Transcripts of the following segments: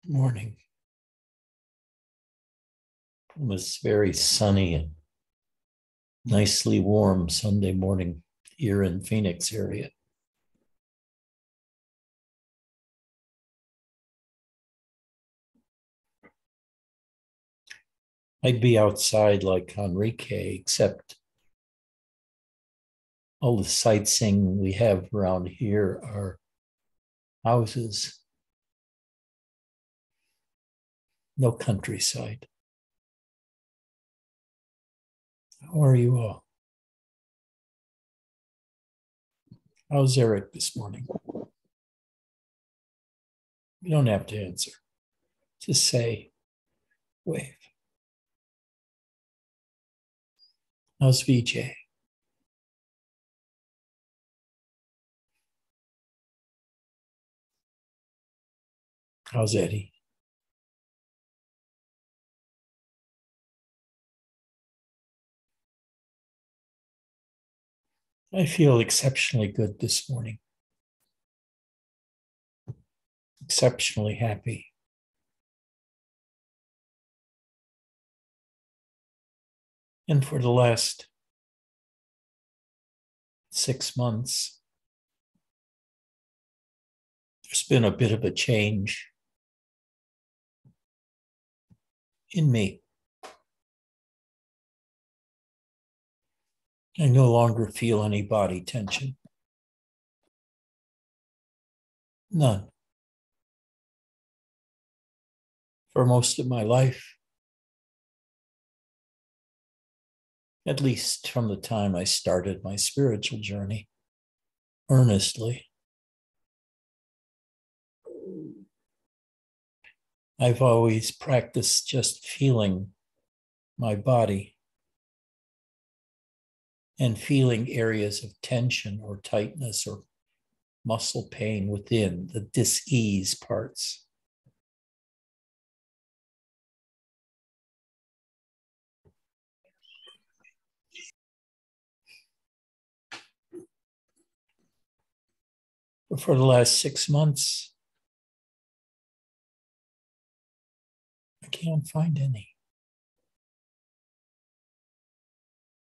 Morning. It was very sunny and nicely warm Sunday morning here in Phoenix area. I'd be outside like Enrique, except all the sightseeing we have around here are houses, no countryside. How are you all? How's Eric this morning? You don't have to answer. Just say, wave. How's VJ? How's Eddie? I feel exceptionally good this morning, exceptionally happy. And for the last 6 months, there's been a bit of a change in me. I no longer feel any body tension. None. For most of my life, at least from the time I started my spiritual journey earnestly, I've always practiced just feeling my body and feeling areas of tension or tightness or muscle pain within the dis-ease parts. But for the last 6 months, I can't find any.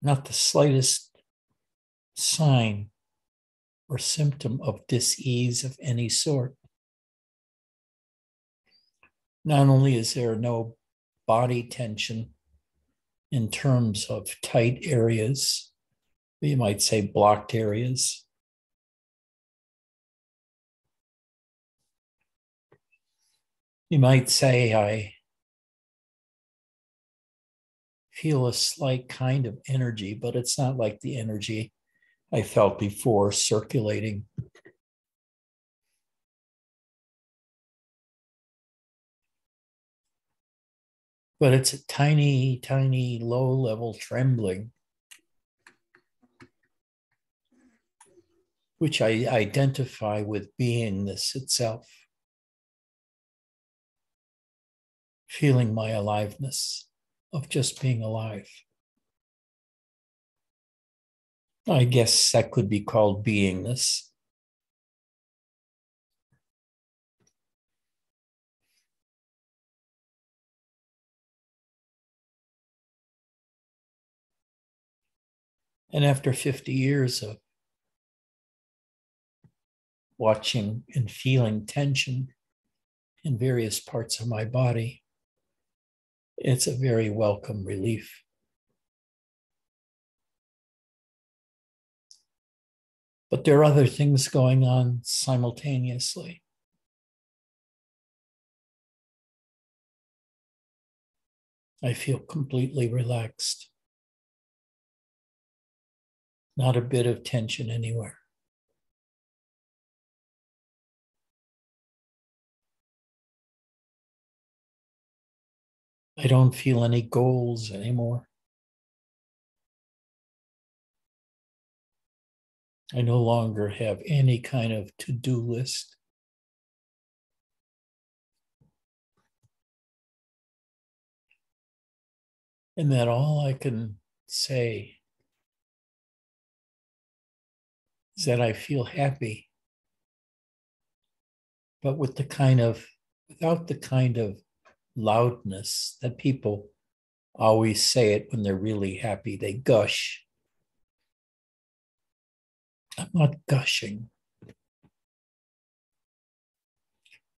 Not the slightest sign or symptom of dis-ease of any sort. Not only is there no body tension in terms of tight areas, you might say blocked areas, you might say I feel a slight kind of energy, but it's not like the energy I felt before circulating. But it's a tiny, tiny, low-level trembling, which I identify with beingness itself, feeling my aliveness of just being alive. I guess that could be called beingness. And after 50 years of watching and feeling tension in various parts of my body, it's a very welcome relief. But there are other things going on simultaneously. I feel completely relaxed. Not a bit of tension anywhere. I don't feel any goals anymore. I no longer have any kind of to-do list. And that all I can say is that I feel happy, but with the kind of without the kind of loudness that people always say it when they're really happy. They gush. I'm not gushing.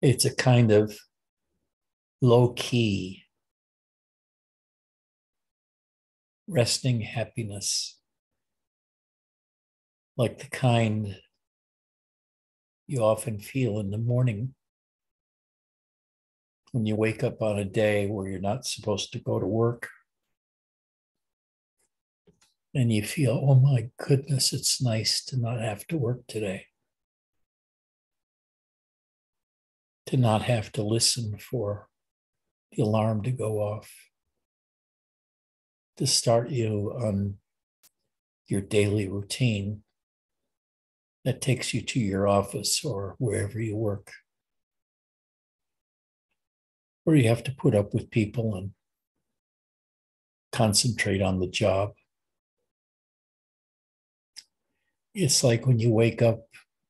It's a kind of low key, resting happiness, like the kind you often feel in the morning when you wake up on a day where you're not supposed to go to work and you feel, oh my goodness, it's nice to not have to work today, to not have to listen for the alarm to go off, to start you on your daily routine that takes you to your office or wherever you work. Or you have to put up with people and concentrate on the job. It's like when you wake up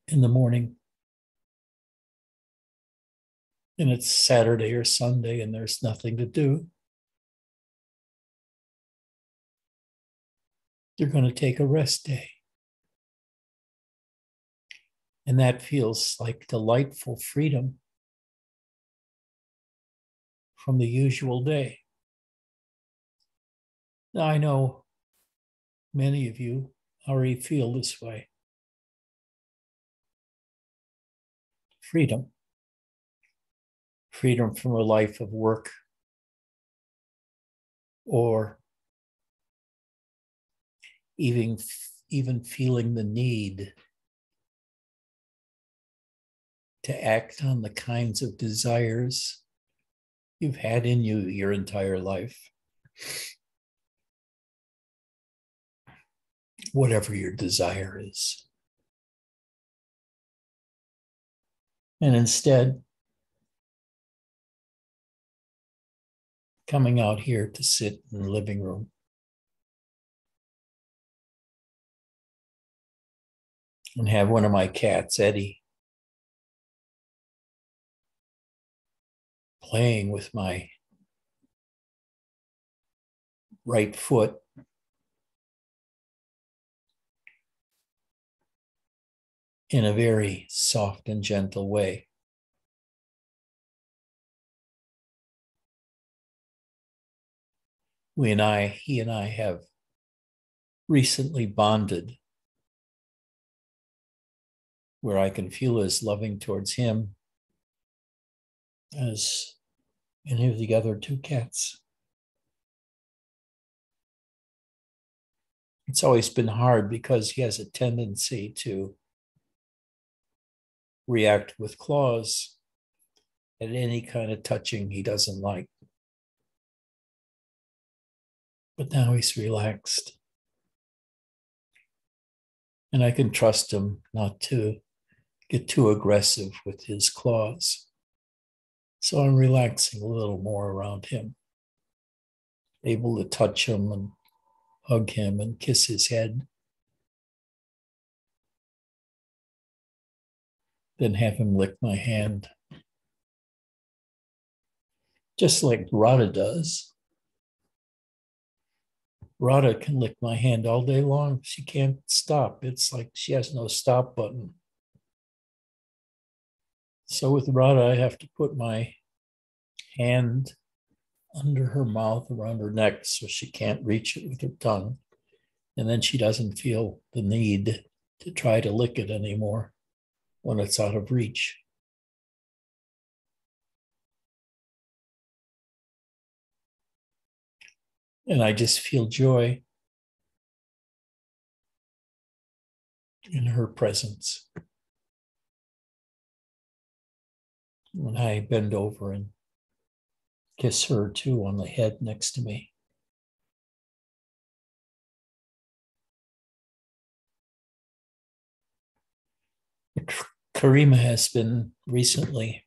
in the morning and it's Saturday or Sunday and there's nothing to do. You're going to take a rest day. And that feels like delightful freedom from the usual day. Now, I know many of you already feel this way. Freedom. Freedom from a life of work or even feeling the need to act on the kinds of desires you've had in you your entire life. Whatever your desire is. And instead, coming out here to sit in the living room and have one of my cats, Eddie, playing with my right foot in a very soft and gentle way. He and I have recently bonded where I can feel as loving towards him as any of the other two cats. It's always been hard because he has a tendency to react with claws at any kind of touching he doesn't like. But now he's relaxed. And I can trust him not to get too aggressive with his claws. So I'm relaxing a little more around him, able to touch him and hug him and kiss his head, then have him lick my hand. Just like Radha does. Radha can lick my hand all day long. She can't stop. It's like she has no stop button. So with Radha, I have to put my hand under her mouth, around her neck, so she can't reach it with her tongue. And then she doesn't feel the need to try to lick it anymore when it's out of reach. And I just feel joy in her presence. When I bend over and kiss her too on the head next to me. Karima has been recently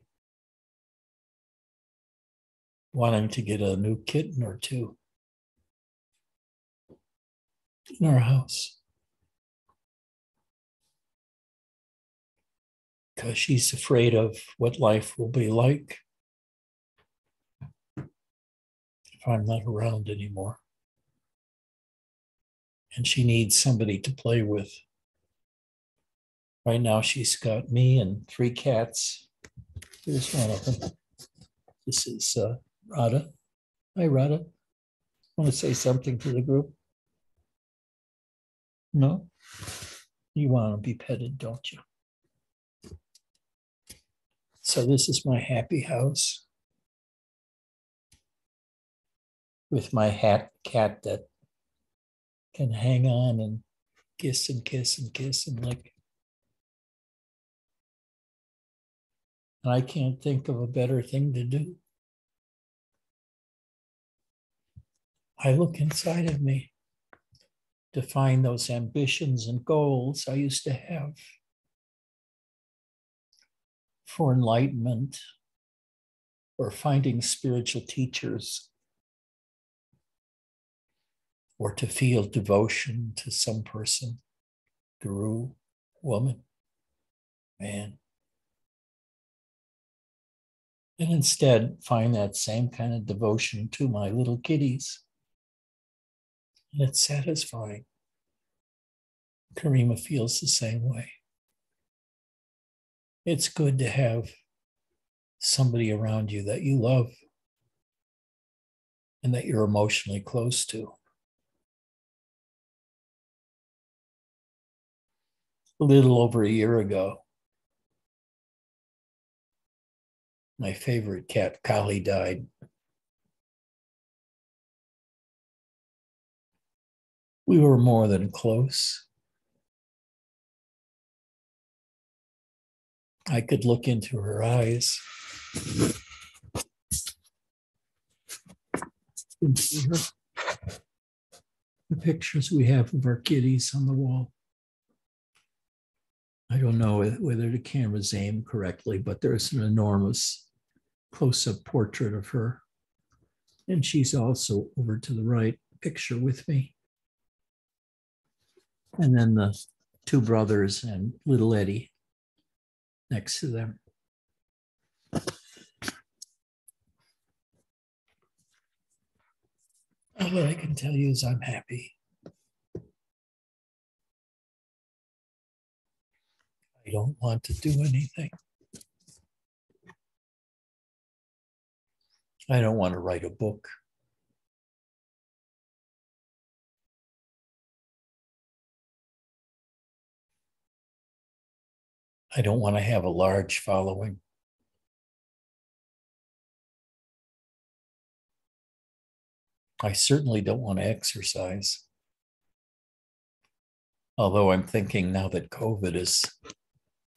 wanting to get a new kitten or two in our house because she's afraid of what life will be like if I'm not around anymore. And she needs somebody to play with. Right now, she's got me and 3 cats. Here's one of them. This is Radha. Hi, Radha. Want to say something to the group? No? You want to be petted, don't you? So this is my happy house with my cat that can hang on and kiss and kiss and kiss and lick. And I can't think of a better thing to do. I look inside of me to find those ambitions and goals I used to have for enlightenment or finding spiritual teachers or to feel devotion to some person, guru, woman, man. And instead find that same kind of devotion to my little kitties. And it's satisfying. Karima feels the same way. It's good to have somebody around you that you love and that you're emotionally close to. A little over a year ago, my favorite cat, Kali, died. We were more than close. I could look into her eyes and see her. The pictures we have of our kitties on the wall. I don't know whether the camera's aimed correctly, but there's an enormous close-up portrait of her. And she's also over to the right picture with me. And then the 2 brothers and little Eddie next to them. All that I can tell you is I'm happy. I don't want to do anything. I don't want to write a book. I don't want to have a large following. I certainly don't want to exercise. Although I'm thinking now that COVID is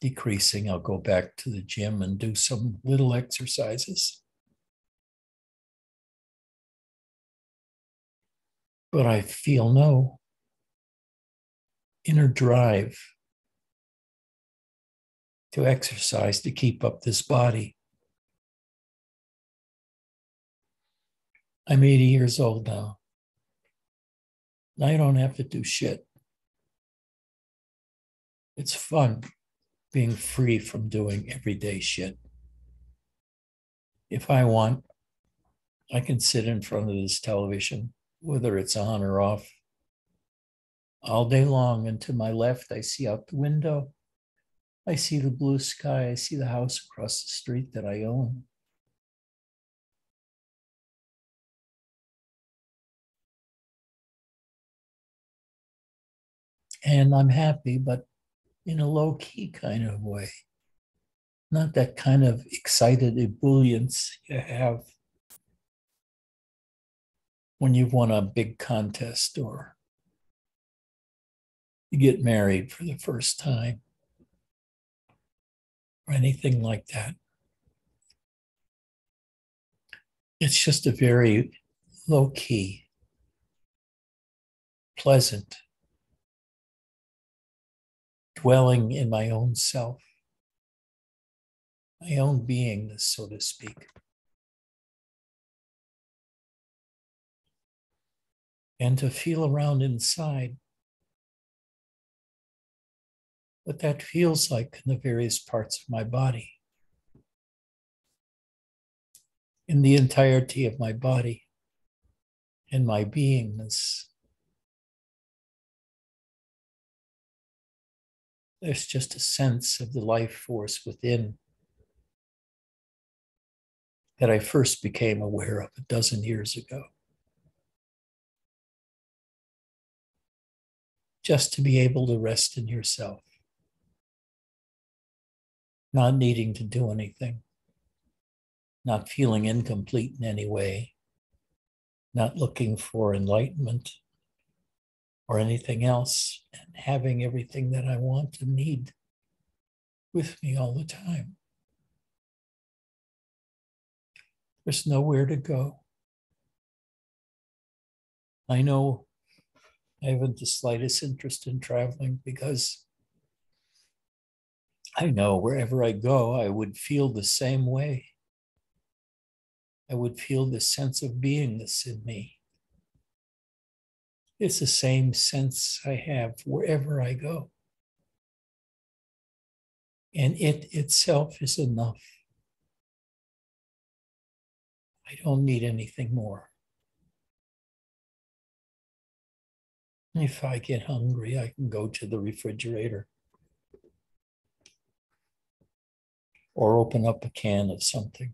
decreasing, I'll go back to the gym and do some little exercises. But I feel no inner drive to exercise to keep up this body. I'm 80 years old now. I don't have to do shit. It's fun being free from doing everyday shit. If I want, I can sit in front of this television, whether it's on or off, all day long. And to my left, I see out the window. I see the blue sky. I see the house across the street that I own. And I'm happy, but in a low-key kind of way. Not that kind of excited ebullience you have when you've won a big contest or you get married for the first time or anything like that. It's just a very low-key, pleasant dwelling in my own self, my own beingness, so to speak. And to feel around inside what that feels like in the various parts of my body, in the entirety of my body. and my beingness. There's just a sense of the life force within that I first became aware of a dozen years ago. Just to be able to rest in yourself, not needing to do anything, not feeling incomplete in any way, not looking for enlightenment or anything else, and having everything that I want and need with me all the time. There's nowhere to go. I know I haven't the slightest interest in traveling because I know wherever I go, I would feel the same way. I would feel this sense of beingness in me. It's the same sense I have wherever I go. And it itself is enough. I don't need anything more. If I get hungry, I can go to the refrigerator or open up a can of something.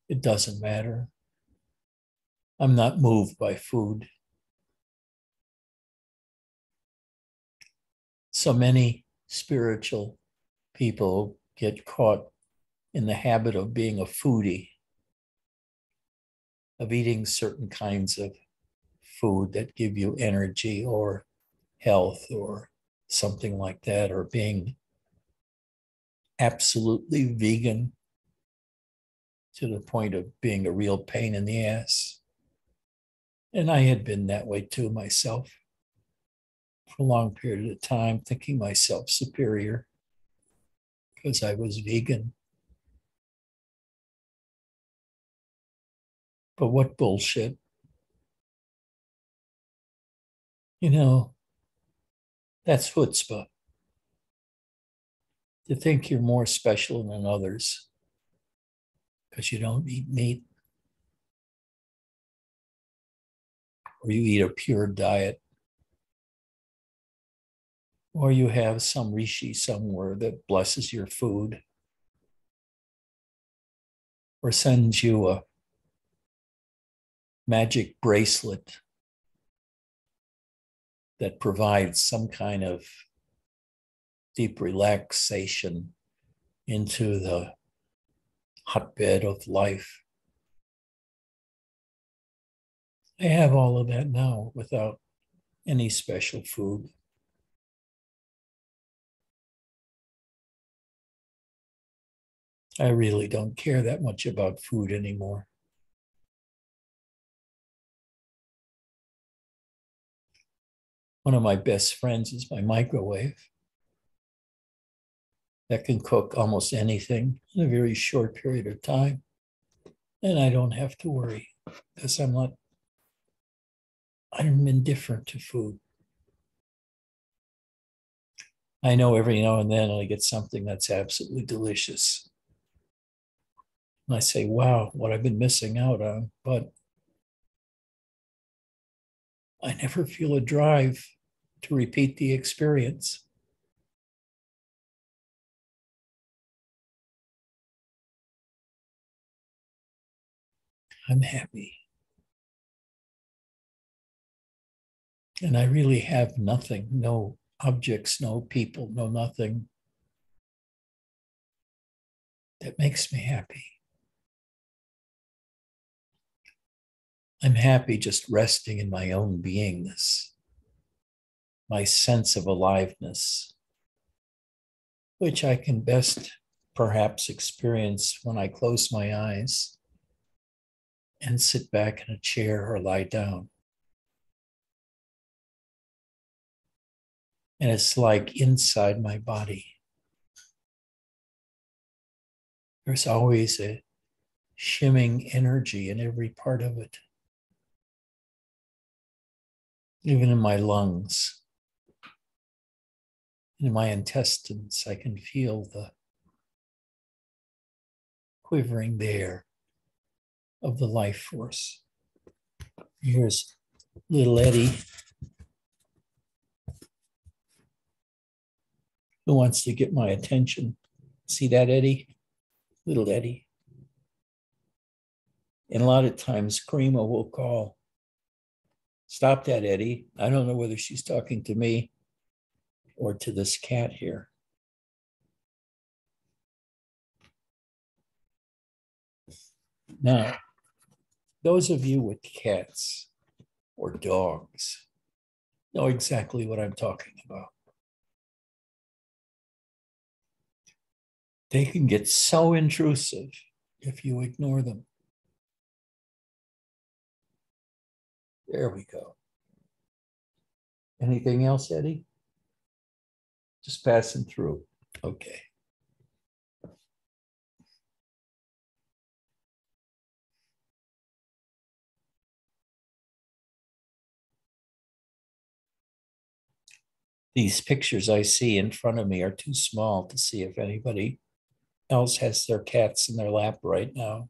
It doesn't matter. I'm not moved by food. So many spiritual people get caught in the habit of being a foodie, of eating certain kinds of food that give you energy or health or something like that, or being absolutely vegan to the point of being a real pain in the ass. And I had been that way too myself for a long period of time, thinking myself superior because I was vegan. But what bullshit. You know, that's chutzpah. To think you're more special than others because you don't eat meat or you eat a pure diet or you have some rishi somewhere that blesses your food or sends you a magic bracelet that provides some kind of deep relaxation into the hotbed of life. I have all of that now without any special food. I really don't care that much about food anymore. One of my best friends is my microwave that can cook almost anything in a very short period of time. And I don't have to worry because I'm indifferent to food. I know every now and then I get something that's absolutely delicious. And I say, wow, what I've been missing out on. But I never feel a drive to repeat the experience. I'm happy. And I really have nothing, no objects, no people, no nothing that makes me happy. I'm happy just resting in my own beingness, my sense of aliveness, which I can best perhaps experience when I close my eyes and sit back in a chair or lie down. And it's like inside my body. There's always a shimming energy in every part of it. Even in my lungs, in my intestines, I can feel the quivering there of the life force. Here's little Eddie, who wants to get my attention. See that, Eddie? Little Eddie. And a lot of times, Karima will call, "Stop that, Eddie." I don't know whether she's talking to me or to this cat here. Now, those of you with cats or dogs know exactly what I'm talking about. They can get so intrusive if you ignore them. There we go. Anything else, Eddie? Just passing through. Okay. These pictures I see in front of me are too small to see if anybody else has their cats in their lap right now.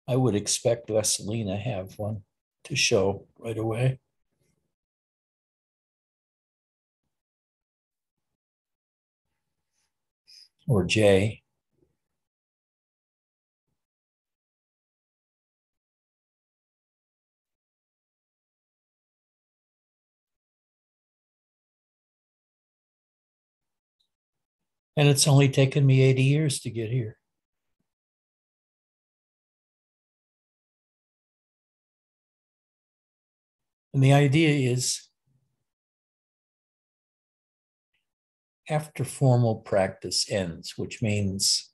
I would expect Vaselina have one to show right away. Or Jay. And it's only taken me 80 years to get here. And the idea is, after formal practice ends, which means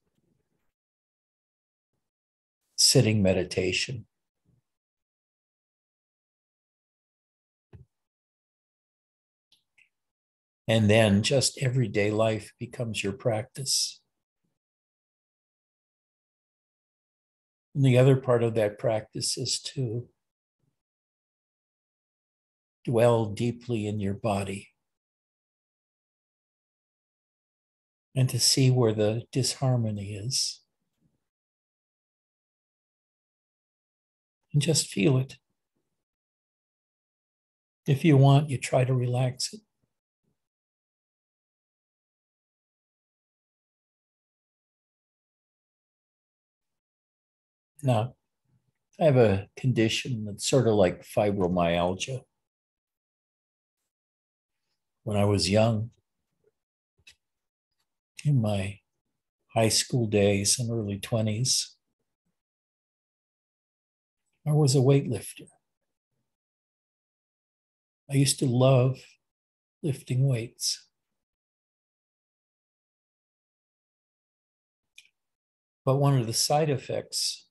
sitting meditation, and then just everyday life becomes your practice. And the other part of that practice is to dwell deeply in your body and to see where the disharmony is. And just feel it. If you want, you try to relax it. Now, I have a condition that's sort of like fibromyalgia. When I was young, in my high school days and early 20s, I was a weightlifter. I used to love lifting weights. But one of the side effects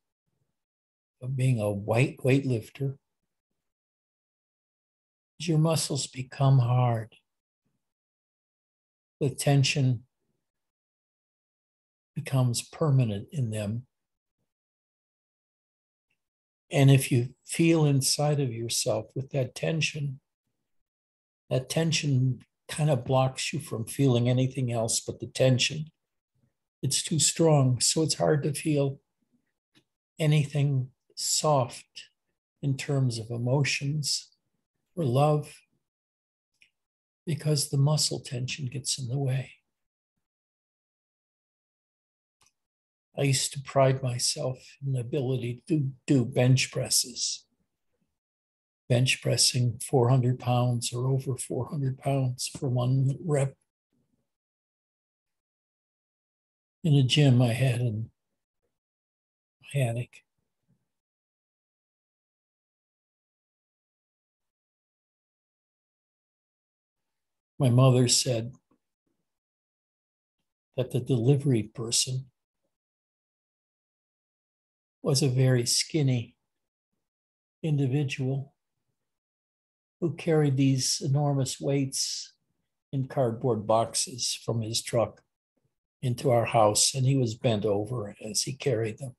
of being a weightlifter is your muscles become hard. The tension becomes permanent in them. And if you feel inside of yourself with that tension kind of blocks you from feeling anything else but the tension. It's too strong, so it's hard to feel anything soft in terms of emotions or love because the muscle tension gets in the way. I used to pride myself in the ability to do bench presses. Bench pressing 400 pounds or over 400 pounds for one rep. In a gym I had in my attic. My mother said that the delivery person was a very skinny individual who carried these enormous weights in cardboard boxes from his truck into our house, and he was bent over as he carried them.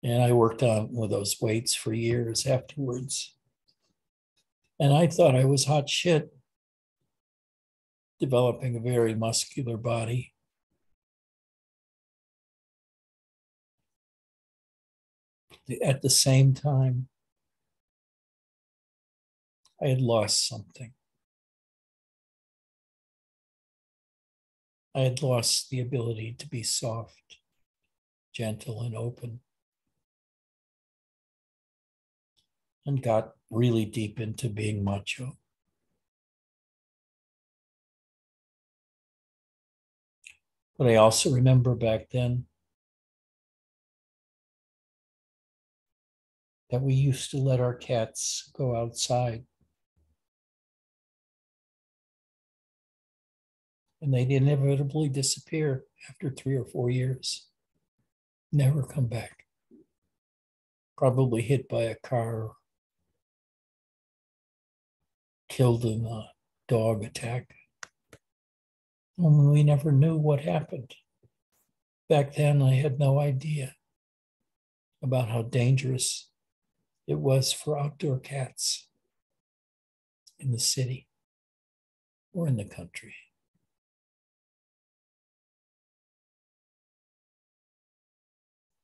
And I worked on with those weights for years afterwards. And I thought I was hot shit, developing a very muscular body. At the same time, I had lost something. I had lost the ability to be soft, gentle, and open, and got really deep into being macho. But I also remember back then that we used to let our cats go outside, and they'd inevitably disappear after 3 or 4 years, never come back, probably hit by a car, killed in a dog attack. And we never knew what happened. Back then, I had no idea about how dangerous it was for outdoor cats in the city or in the country.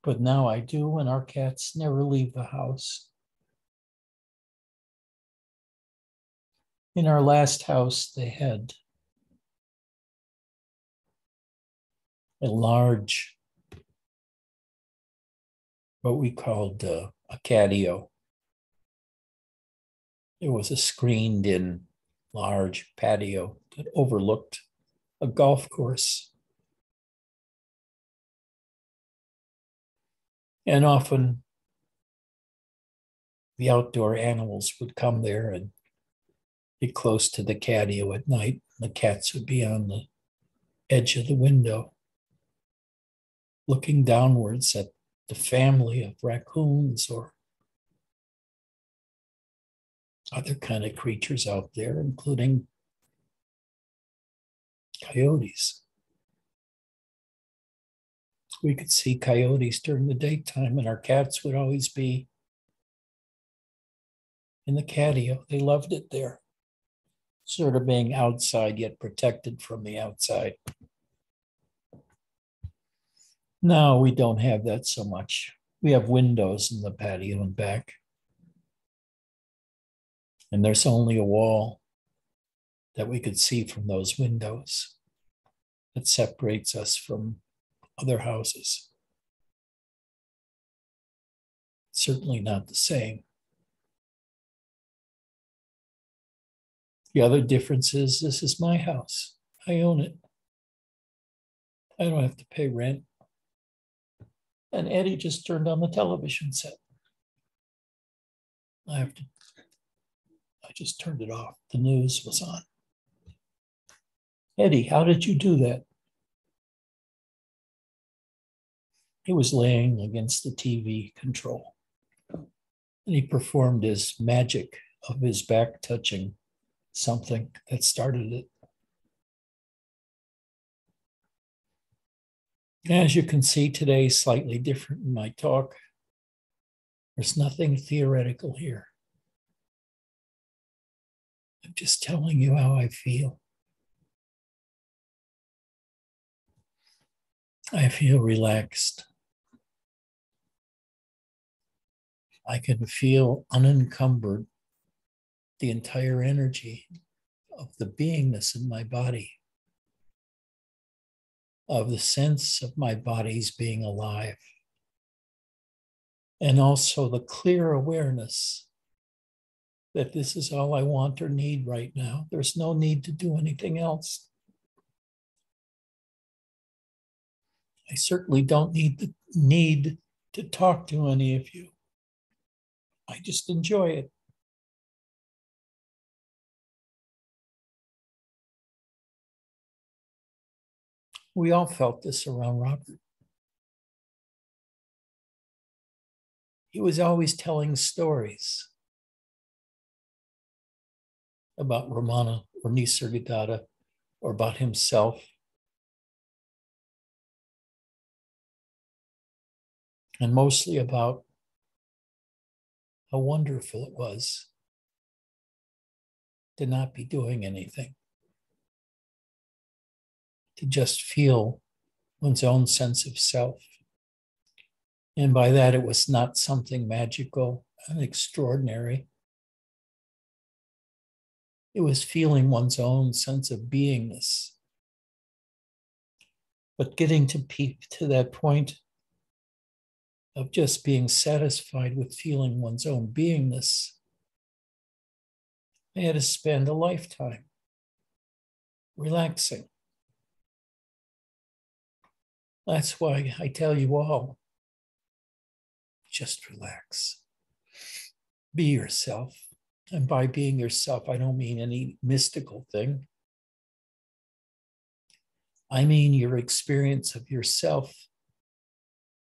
But now I do, and our cats never leave the house. In our last house, they had a large, what we called a catio. It was a screened-in large patio that overlooked a golf course. And often the outdoor animals would come there and get close to the catio at night. The cats would be on the edge of the window, looking downwards at the family of raccoons or other kind of creatures out there, including coyotes. We could see coyotes during the daytime, and our cats would always be in the catio. They loved it there, sort of being outside yet protected from the outside. No, we don't have that so much. We have windows in the patio and back. And there's only a wall that we could see from those windows that separates us from other houses. Certainly not the same. The other difference is this is my house. I own it. I don't have to pay rent. And Eddie just turned on the television set. I just turned it off. The news was on. Eddie, how did you do that? He was laying against the TV control, and he performed his magic of his back touching something that started it. As you can see today, slightly different in my talk. There's nothing theoretical here. I'm just telling you how I feel. I feel relaxed. I can feel unencumbered the entire energy of the beingness in my body, of the sense of my body's being alive, and also the clear awareness that this is all I want or need right now. There's no need to do anything else. I certainly don't need to talk to any of you. I just enjoy it. We all felt this around Robert. He was always telling stories about Ramana or Nisargadatta or about himself. And mostly about how wonderful it was to not be doing anything, to just feel one's own sense of self And by that, it was not something magical and extraordinary. It was feeling one's own sense of beingness. But getting to that point of just being satisfied with feeling one's own beingness, I had to spend a lifetime relaxing. That's why I tell you all, just relax. Be yourself. And by being yourself, I don't mean any mystical thing. I mean your experience of yourself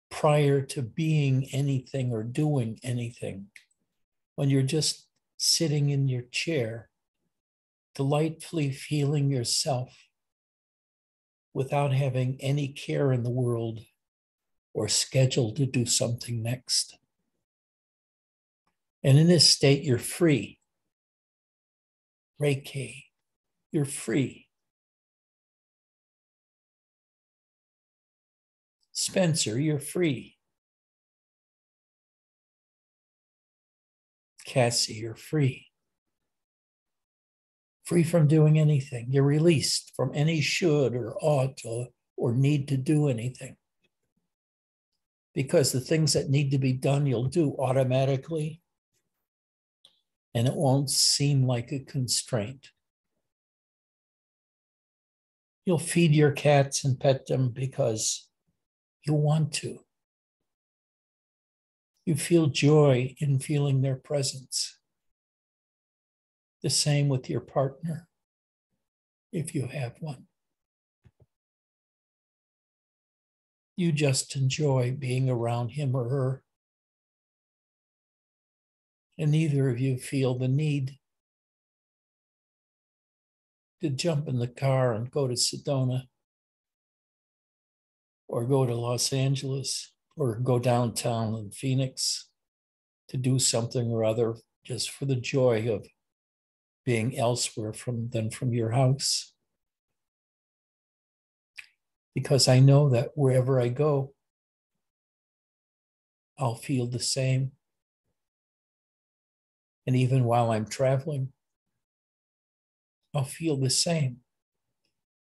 prior to being anything or doing anything. When you're just sitting in your chair, delightfully feeling yourself without having any care in the world or schedule to do something next. And in this state, you're free. Reiki, you're free. Spencer, you're free. Cassie, you're free. Free from doing anything. You're released from any should or ought or need to do anything. Because the things that need to be done, you'll do automatically. And it won't seem like a constraint. You'll feed your cats and pet them because you want to. You feel joy in feeling their presence. The same with your partner, if you have one. You just enjoy being around him or her. And neither of you feel the need to jump in the car and go to Sedona or go to Los Angeles or go downtown in Phoenix to do something or other just for the joy of being elsewhere than from your house. Because I know that wherever I go, I'll feel the same. And even while I'm traveling, I'll feel the same.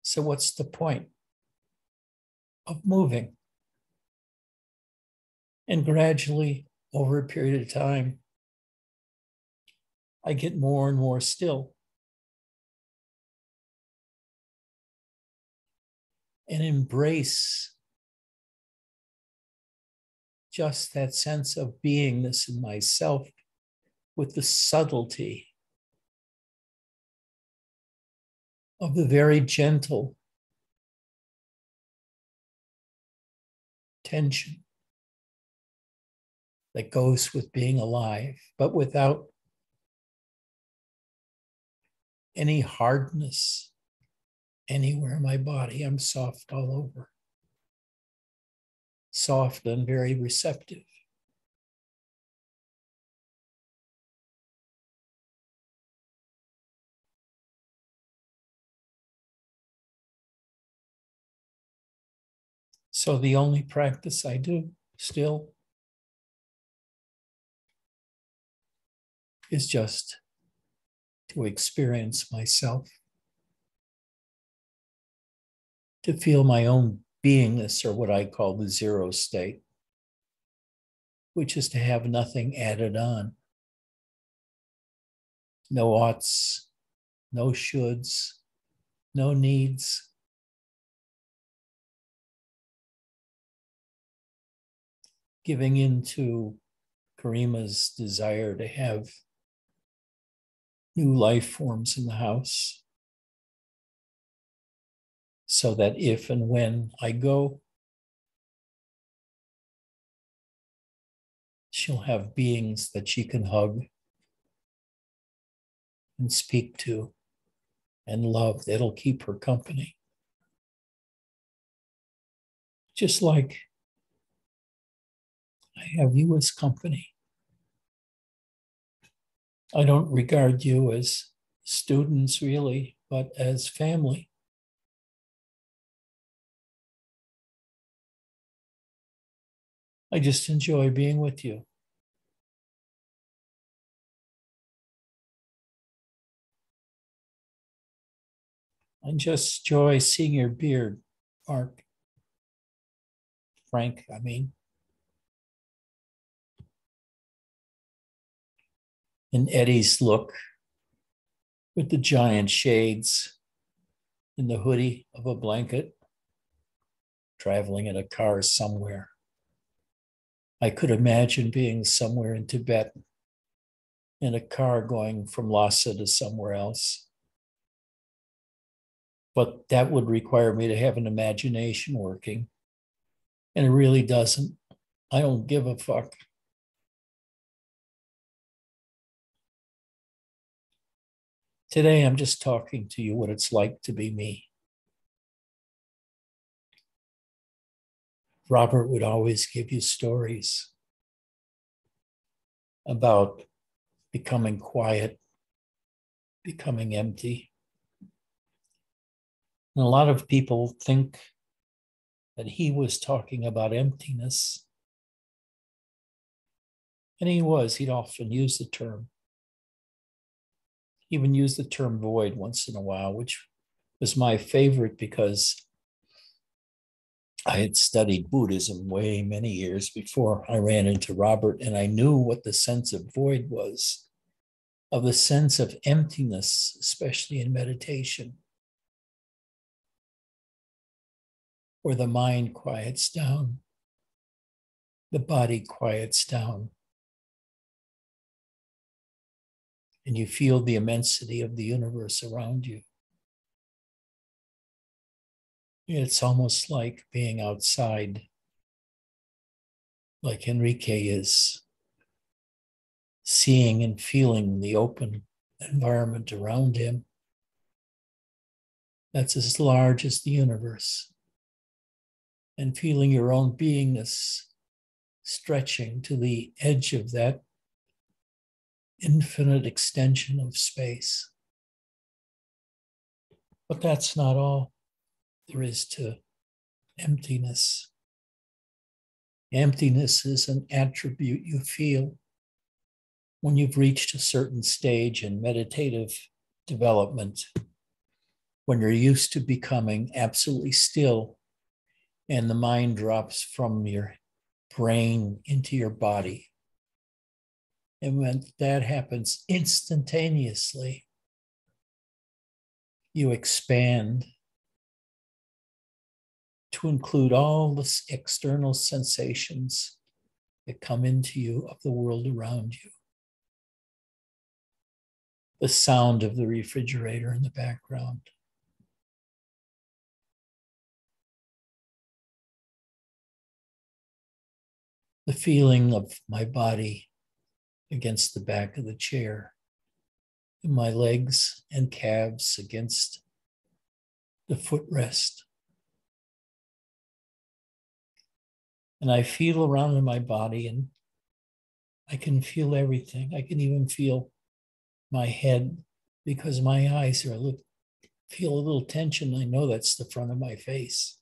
So what's the point of moving? And gradually, over a period of time, I get more and more still. And embrace just that sense of beingness in myself with the subtlety of the very gentle tension that goes with being alive, but without any hardness anywhere in my body. I'm soft all over, soft and very receptive. So the only practice I do still is just to experience myself, to feel my own beingness, or what I call the zero state, which is to have nothing added on. No oughts, no shoulds, no needs. Giving into Karima's desire to have new life forms in the house, so that if and when I go, she'll have beings that she can hug and speak to and love that'll keep her company. Just like I have you as company. I don't regard you as students really, but as family. I just enjoy being with you. I just enjoy seeing your beard, Mark. Frank, I mean. And Eddie's look with the giant shades in the hoodie of a blanket, traveling in a car somewhere. I could imagine being somewhere in Tibet in a car going from Lhasa to somewhere else. But that would require me to have an imagination working. And it really doesn't. I don't give a fuck. Today, I'm just talking to you what it's like to be me. Robert would always give you stories about becoming quiet, becoming empty. And a lot of people think that he was talking about emptiness. And he was, he'd often use the term. He even used the term void once in a while, which was my favorite because I had studied Buddhism way many years before I ran into Robert, and I knew what the sense of void was, of the sense of emptiness, especially in meditation, where the mind quiets down, the body quiets down, and you feel the immensity of the universe around you. It's almost like being outside, like Enrique is, seeing and feeling the open environment around him. That's as large as the universe. And feeling your own beingness stretching to the edge of that infinite extension of space. But that's not all there is to emptiness. Emptiness is an attribute you feel when you've reached a certain stage in meditative development, when you're used to becoming absolutely still and the mind drops from your brain into your body. And when that happens instantaneously, you expand to include all the external sensations that come into you of the world around you. The sound of the refrigerator in the background. The feeling of my body against the back of the chair, and my legs and calves against the footrest. And I feel around in my body and I can feel everything. I can even feel my head because my eyes are feel a little tension. I know that's the front of my face.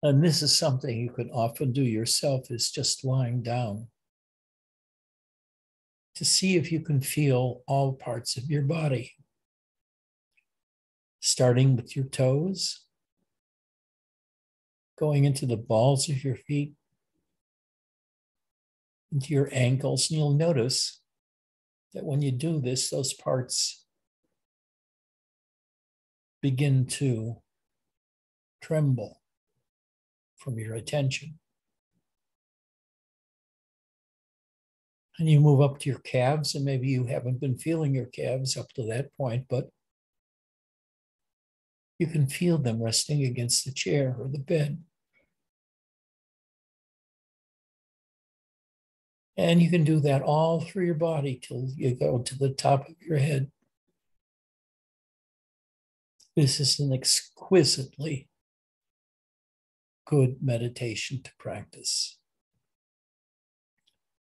And this is something you can often do yourself, is just lying down to see if you can feel all parts of your body, starting with your toes, going into the balls of your feet, into your ankles. And you'll notice that when you do this, those parts begin to tremble from your attention. And you move up to your calves, and maybe you haven't been feeling your calves up to that point, but you can feel them resting against the chair or the bed. And you can do that all through your body till you go to the top of your head. This is an exquisitely good meditation to practice,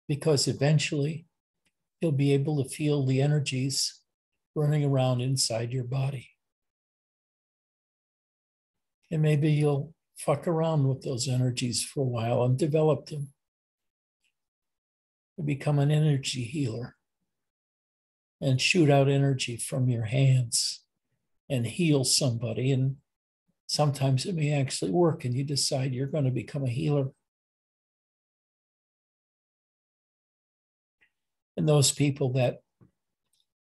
because eventually you'll be able to feel the energies running around inside your body. And maybe you'll fuck around with those energies for a while and develop them. You become an energy healer and shoot out energy from your hands and heal somebody. And sometimes it may actually work, and you decide you're going to become a healer. And those people that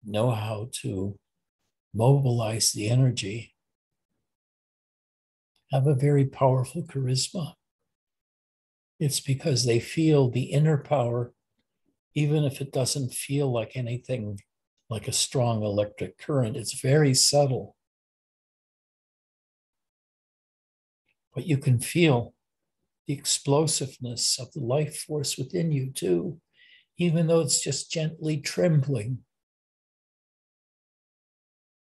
know how to mobilize the energy have a very powerful charisma. It's because they feel the inner power, even if it doesn't feel like anything like a strong electric current. It's very subtle. But you can feel the explosiveness of the life force within you too, even though it's just gently trembling.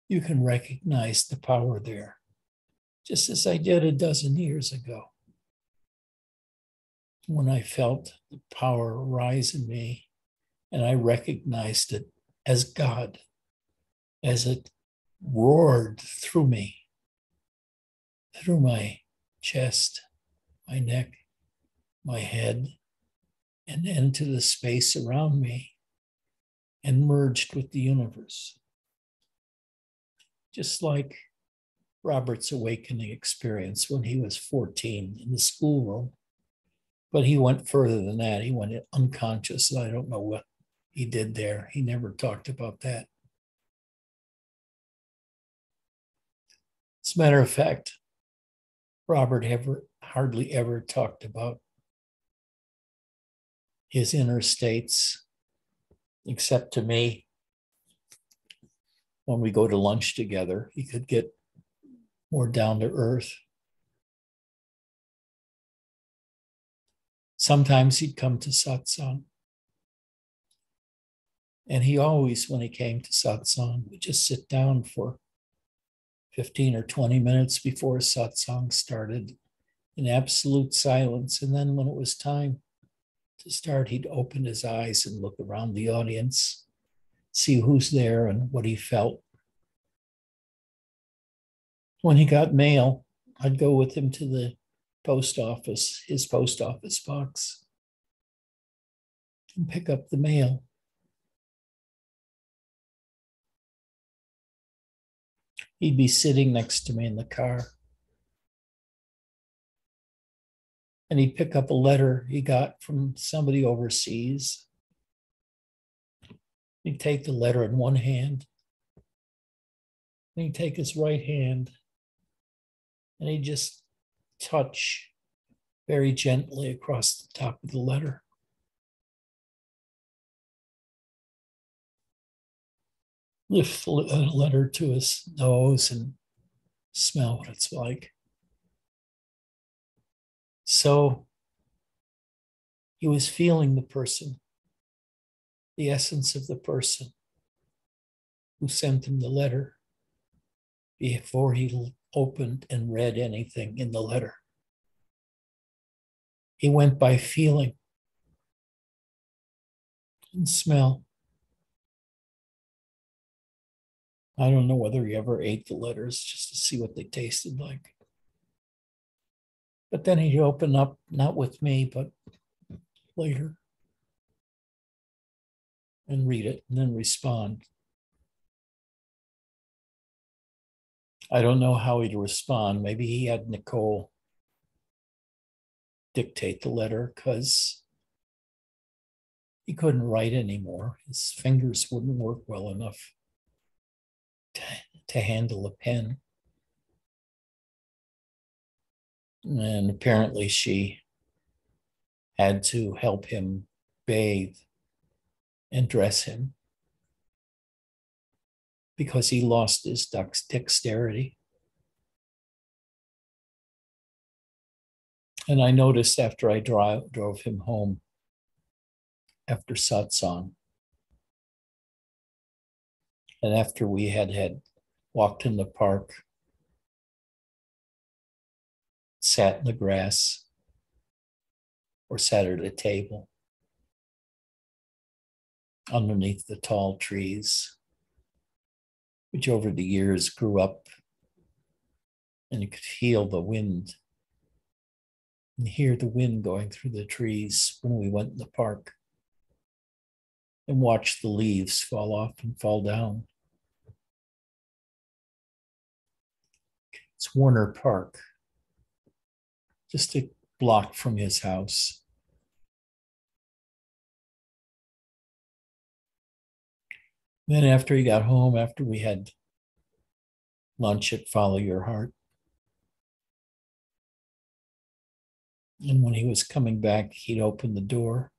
You can recognize the power there, just as I did a dozen years ago, when I felt the power rise in me and I recognized it as God, as it roared through me, through my chest, my neck, my head, and into the space around me, and merged with the universe. Just like Robert's awakening experience when he was 14 in the schoolroom. But he went further than that. He went unconscious. I don't know what he did there. He never talked about that. As a matter of fact, Robert hardly ever talked about his inner states, except to me. When we go to lunch together, he could get more down to earth. Sometimes he'd come to satsang. And he always, when he came to satsang, would just sit down for 15 or 20 minutes before satsang started in absolute silence. And then when it was time to start, he'd open his eyes and look around the audience, see who's there and what he felt. When he got mail, I'd go with him to the post office, his post office box, and pick up the mail. He'd be sitting next to me in the car. And he'd pick up a letter he got from somebody overseas. He'd take the letter in one hand. And he'd take his right hand and he'd just touch very gently across the top of the letter. Lift the letter to his nose and smell what it's like. So he was feeling the person, the essence of the person who sent him the letter before he opened and read anything in the letter. He went by feeling and smell. I don't know whether he ever ate the letters just to see what they tasted like. But then he'd open up, not with me, but later, and read it and then respond. I don't know how he'd respond. Maybe he had Nicole dictate the letter because he couldn't write anymore. His fingers wouldn't work well enough to handle a pen. And apparently she had to help him bathe and dress him because he lost his dexterity. And I noticed after I drove him home after satsang, and after we had walked in the park, sat in the grass, or sat at a table underneath the tall trees, which over the years grew up, and you could feel the wind and hear the wind going through the trees when we went in the park and watch the leaves fall off and fall down. It's Warner Park, just a block from his house. Then after he got home, after we had lunch at Follow Your Heart, and when he was coming back, he'd open the door.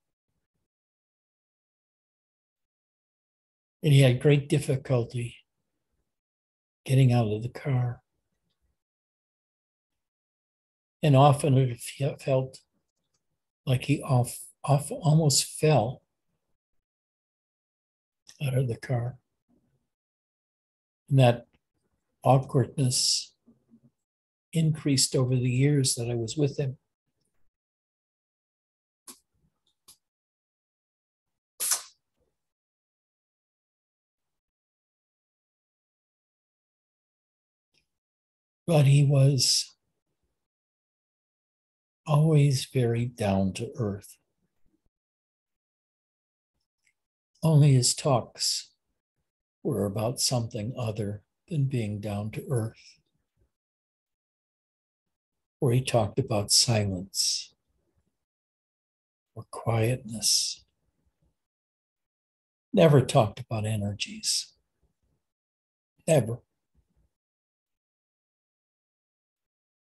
And he had great difficulty getting out of the car. And often it felt like he almost fell out of the car. And that awkwardness increased over the years that I was with him. But he was always very down to earth. Only his talks were about something other than being down to earth, where he talked about silence or quietness. Never talked about energies. Never.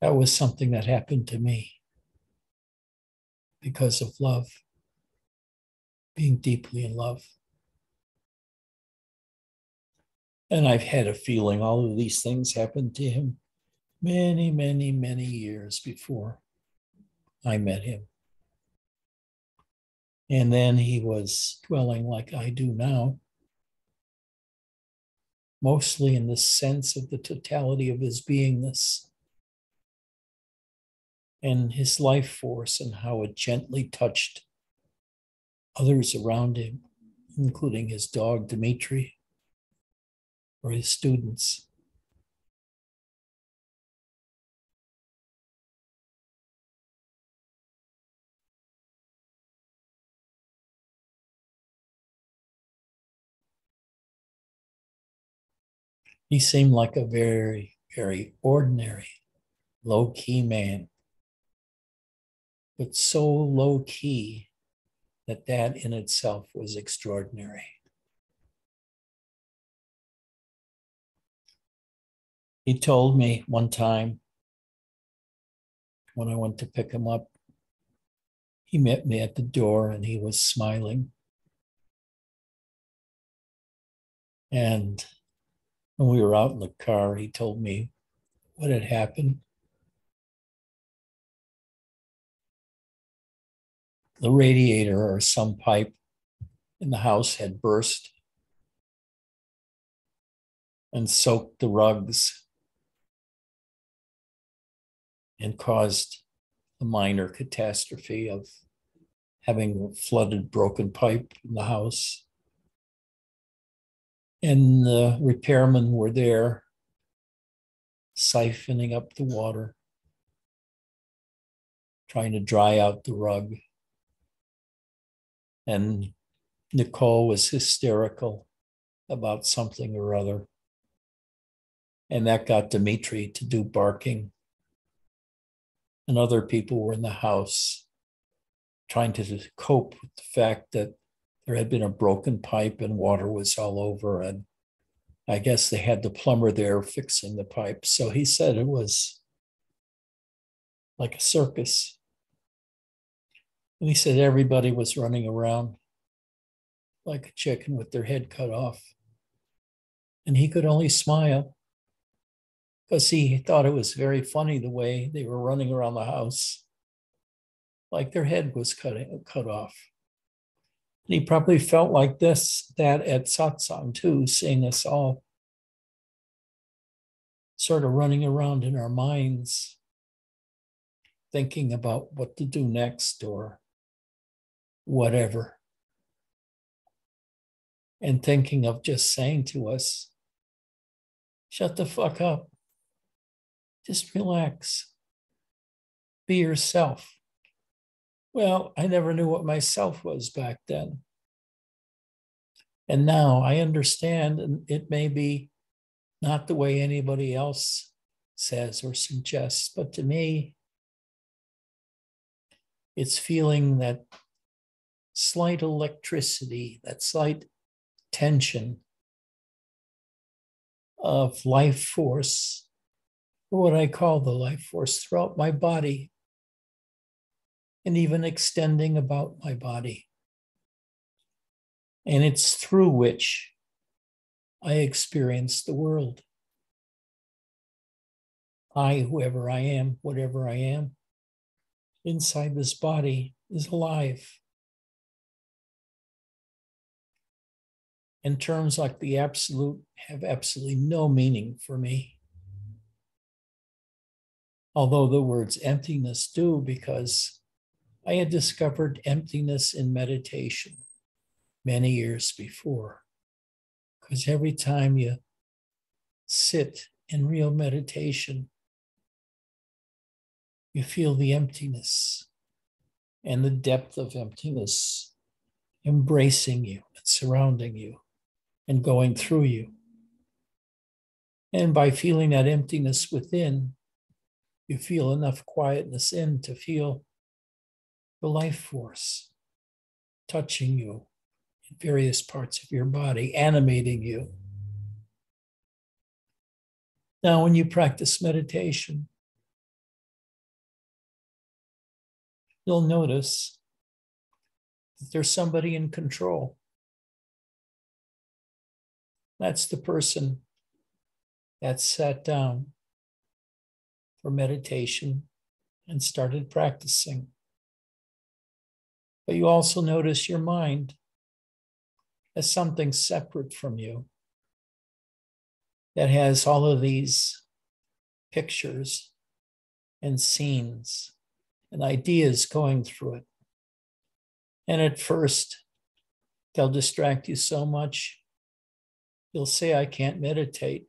That was something that happened to me because of love, being deeply in love. And I've had a feeling all of these things happened to him many, many, many years before I met him. And then he was dwelling like I do now, mostly in the sense of the totality of his beingness and his life force and how it gently touched others around him, including his dog, Dimitri, or his students. He seemed like a very, very ordinary, low-key man, but so low-key that in itself was extraordinary. He told me one time when I went to pick him up, he met me at the door and he was smiling. And when we were out in the car, he told me what had happened. The radiator or some pipe in the house had burst and soaked the rugs and caused a minor catastrophe of having a flooded broken pipe in the house. And the repairmen were there siphoning up the water, trying to dry out the rug. And Nicole was hysterical about something or other. And that got Dimitri to do barking. And other people were in the house trying to cope with the fact that there had been a broken pipe and water was all over. And I guess they had the plumber there fixing the pipe. So he said it was like a circus. And he said everybody was running around like a chicken with their head cut off. And he could only smile because he thought it was very funny the way they were running around the house like their head was cut off. And he probably felt like that at satsang too, seeing us all sort of running around in our minds, thinking about what to do next or whatever. And thinking of just saying to us, shut the fuck up. Just relax. Be yourself. Well, I never knew what myself was back then. And now I understand, and it may be not the way anybody else says or suggests, but to me, it's feeling that slight electricity, that slight tension of life force, or what I call the life force, throughout my body and even extending about my body. And it's through which I experience the world. I, whoever I am, whatever I am, inside this body is alive. And terms like the absolute have absolutely no meaning for me. Although the words emptiness do, because I had discovered emptiness in meditation many years before. Because every time you sit in real meditation, you feel the emptiness and the depth of emptiness embracing you and surrounding you and going through you. And by feeling that emptiness within, you feel enough quietness in to feel the life force touching you in various parts of your body, animating you. Now, when you practice meditation, you'll notice that there's somebody in control. That's the person that sat down for meditation and started practicing. But you also notice your mind as something separate from you that has all of these pictures and scenes and ideas going through it. And at first, they'll distract you so much, you'll say, I can't meditate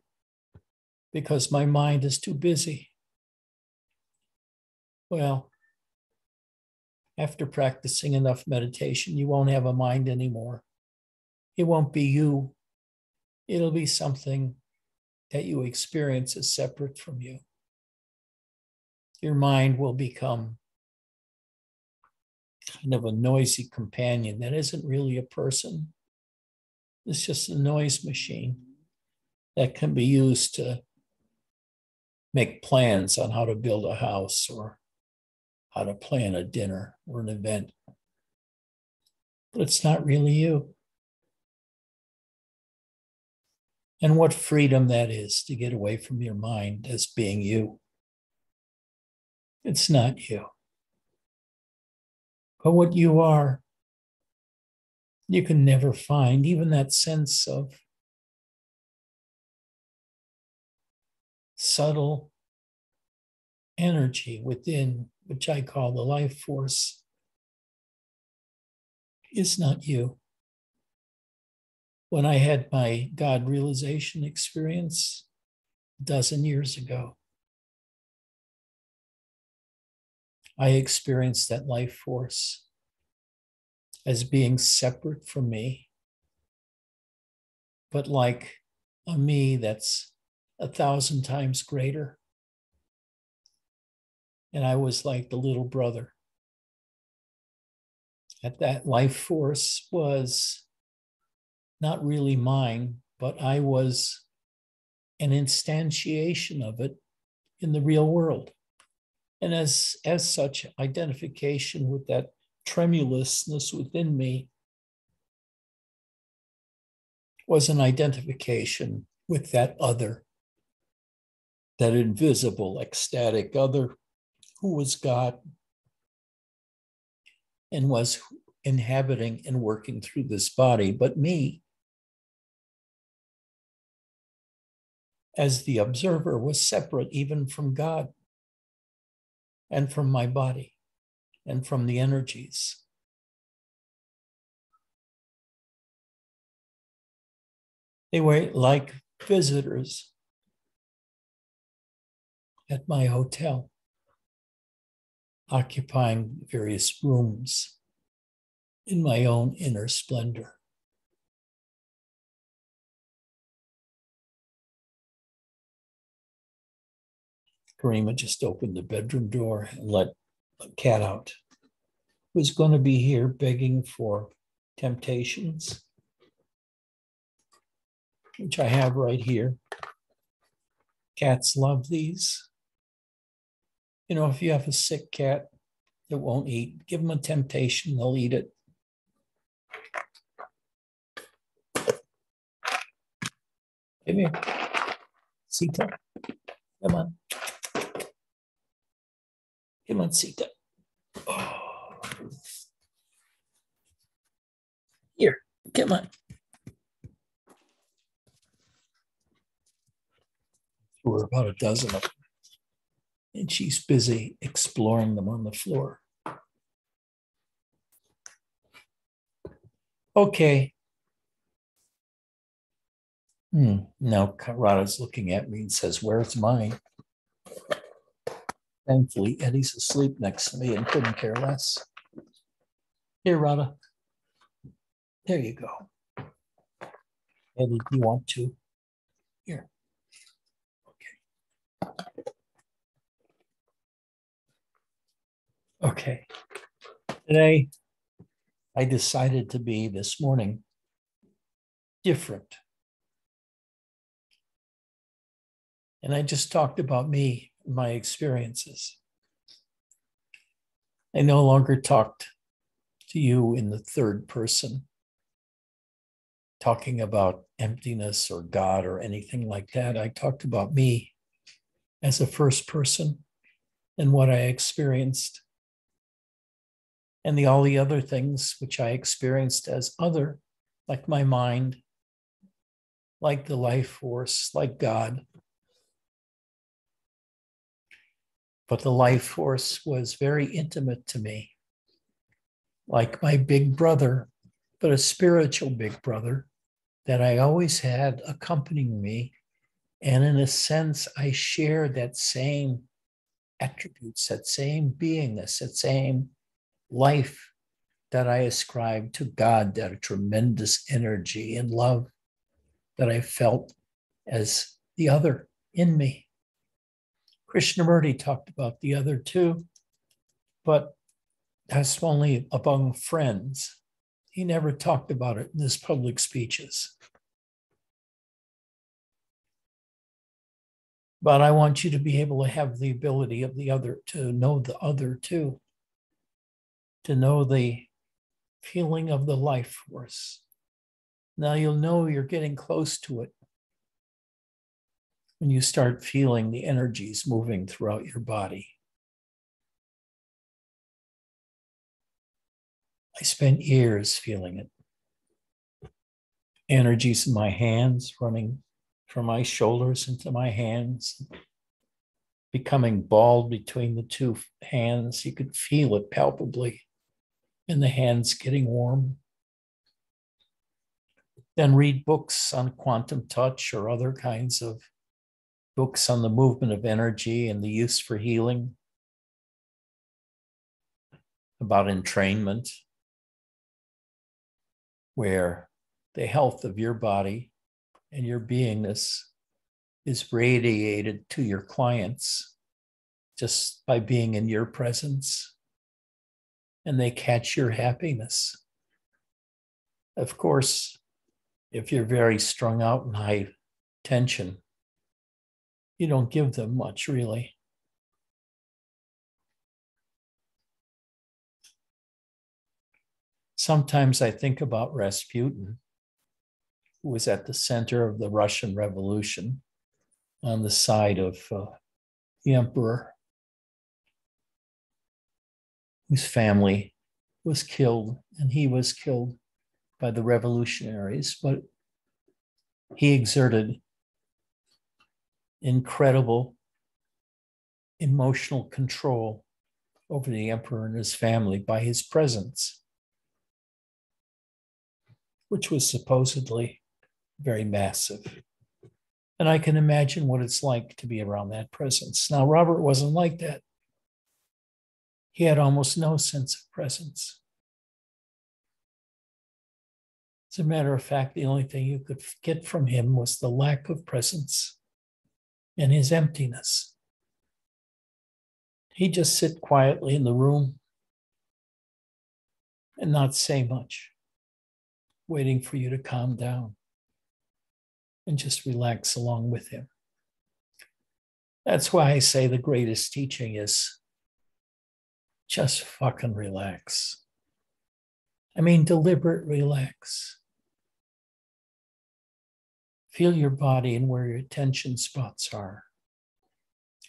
because my mind is too busy. Well, after practicing enough meditation, you won't have a mind anymore. It won't be you. It'll be something that you experience as separate from you. Your mind will become kind of a noisy companion that isn't really a person. It's just a noise machine that can be used to make plans on how to build a house or how to plan a dinner or an event. But it's not really you. And what freedom that is to get away from your mind as being you. It's not you. But what you are, you can never find, even that sense of subtle energy within, which I call the life force, is not you. When I had my God realization experience a dozen years ago, I experienced that life force as being separate from me, but like a me that's 1,000 times greater. And I was like the little brother. That life force was not really mine, but I was an instantiation of it in the real world. And as such, identification with that tremulousness within me was an identification with that other, that invisible, ecstatic other who was God and was inhabiting and working through this body. But me, as the observer, was separate even from God and from my body and from the energies. They were like visitors at my hotel. occupying various rooms in my own inner splendor. Karima just opened the bedroom door and let a cat out. Who's going to be here begging for temptations, which I have right here. Cats love these. You know, if you have a sick cat that won't eat, give them a temptation, they'll eat it. Come here. Sita. Come on. Come on, Sita. Oh. Here, come on. There were about a dozen of them. And she's busy exploring them on the floor. Okay. Now Radha's looking at me and says, "Where's mine?" Thankfully, Eddie's asleep next to me and couldn't care less. Here, Radha. There you go. Eddie, do you want to? Here. Okay. Today, I decided to be this morning different. And I just talked about me, my experiences. I no longer talked to you in the third person, talking about emptiness or God or anything like that. I talked about me as a first person and what I experienced, and all the other things which I experienced as other, like my mind, like the life force, like God. But the life force was very intimate to me, like my big brother, but a spiritual big brother that I always had accompanying me. And in a sense, I shared that same attributes, that same beingness, that same life that I ascribed to God, that tremendous energy and love that I felt as the other in me. Krishnamurti talked about the other too, but that's only among friends. He never talked about it in his public speeches. But I want you to be able to have the ability of the other, to know the other too, to know the feeling of the life force. Now you'll know you're getting close to it when you start feeling the energies moving throughout your body. I spent years feeling it. Energies in my hands running from my shoulders into my hands, becoming balled between the two hands. You could feel it palpably, and the hands getting warm. Then read books on quantum touch or other kinds of books on the movement of energy and the use for healing, about entrainment, where the health of your body and your beingness is radiated to your clients just by being in your presence, and they catch your happiness. Of course, if you're very strung out and high tension, you don't give them much, really. Sometimes I think about Rasputin, who was at the center of the Russian Revolution on the side of the emperor, whose family was killed, and he was killed by the revolutionaries, but he exerted incredible emotional control over the emperor and his family by his presence, which was supposedly very massive. And I can imagine what it's like to be around that presence. Now, Robert wasn't like that. He had almost no sense of presence. As a matter of fact, the only thing you could get from him was the lack of presence and his emptiness. He'd just sit quietly in the room and not say much, waiting for you to calm down and just relax along with him. That's why I say the greatest teaching is just fucking relax. I mean, deliberate relax. Feel your body and where your tension spots are.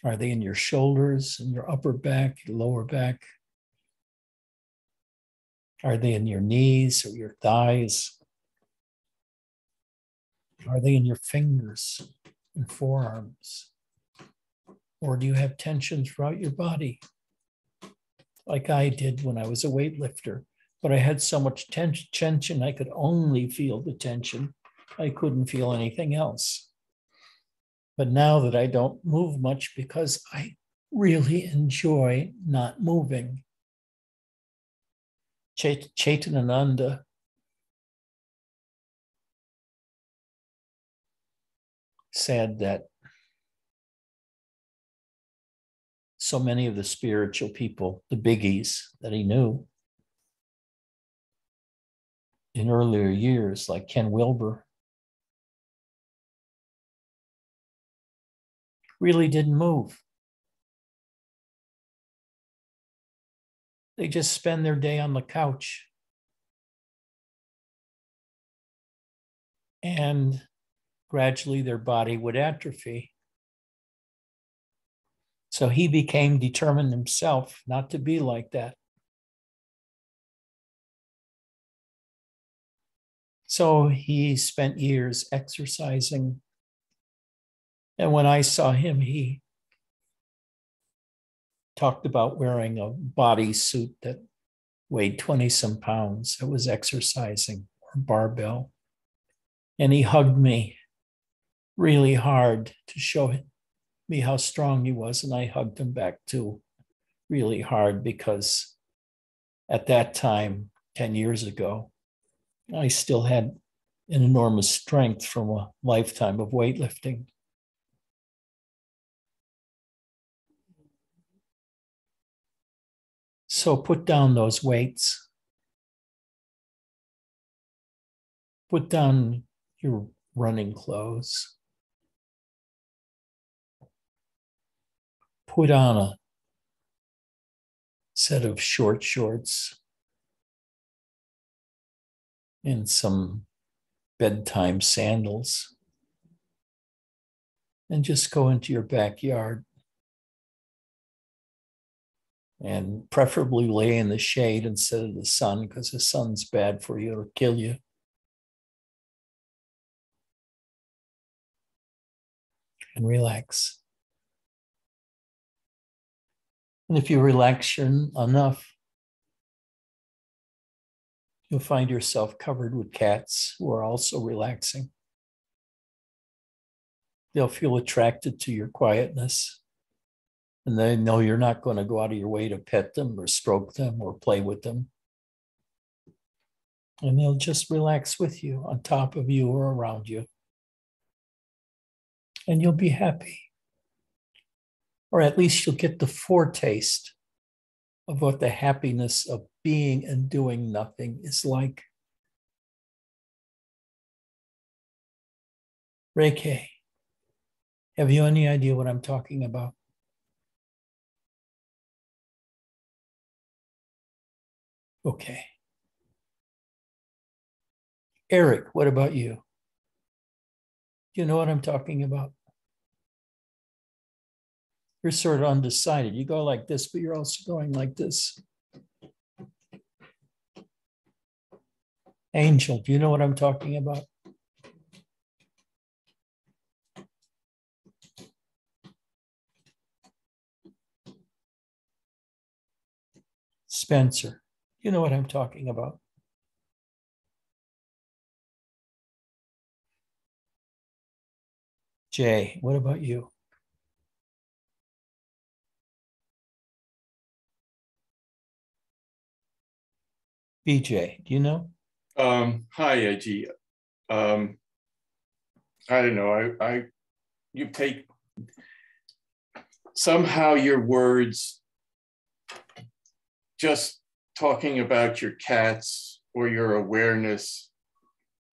Are they in your shoulders, in your upper back, your lower back? Are they in your knees or your thighs? Are they in your fingers and forearms? Or do you have tension throughout your body? Like I did when I was a weightlifter, but I had so much tension, I could only feel the tension. I couldn't feel anything else. But now that I don't move much because I really enjoy not moving. Chaitananda said that so many of the spiritual people, the biggies that he knew in earlier years, like Ken Wilber, really didn't move. They just spend their day on the couch. And gradually their body would atrophy. So he became determined himself not to be like that. So he spent years exercising. And when I saw him, he talked about wearing a bodysuit that weighed 20 some pounds. That was exercising, or barbell. And he hugged me really hard to show me how strong he was. And I hugged him back too, really hard, because at that time, 10 years ago, I still had an enormous strength from a lifetime of weightlifting. So put down those weights. Put down your running clothes. Put on a set of short shorts and some bedtime sandals, and just go into your backyard and preferably lay in the shade instead of the sun, because the sun's bad for you, it'll kill you. And relax. And if you relax enough, you'll find yourself covered with cats who are also relaxing. They'll feel attracted to your quietness, and they know you're not going to go out of your way to pet them or stroke them or play with them. And they'll just relax with you, on top of you or around you. And you'll be happy. Or at least you'll get the foretaste of what the happiness of being and doing nothing is like. Reiki, have you any idea what I'm talking about? Okay. Eric, what about you? Do you know what I'm talking about? You're sort of undecided. You go like this, but you're also going like this. Angel, do you know what I'm talking about? Spencer, you know what I'm talking about? Jay, what about you? BJ, do you know? Hi, Edgy. Um, I don't know. You take somehow your words, just talking about your cats or your awareness,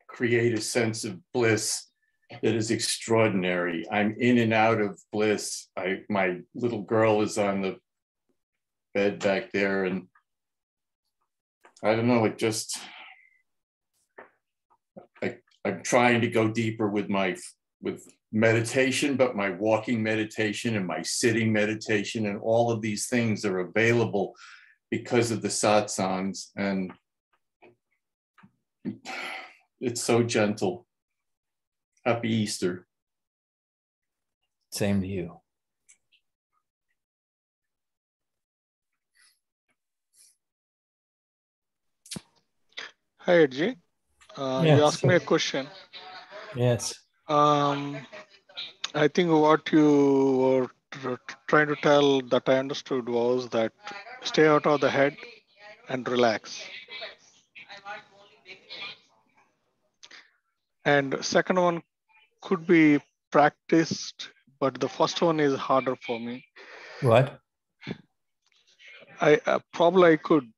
create a sense of bliss that is extraordinary. I'm in and out of bliss. My little girl is on the bed back there, and I don't know. I'm trying to go deeper with meditation, but my walking meditation and my sitting meditation and all of these things are available because of the satsangs, and it's so gentle. Happy Easter. Same to you. Hi, Edgy. You Yes. asked me a question. Yes. I think what you were trying to tell that I understood was that stay out of the head and relax. And second one could be practiced, but the first one is harder for me. What? I probably I could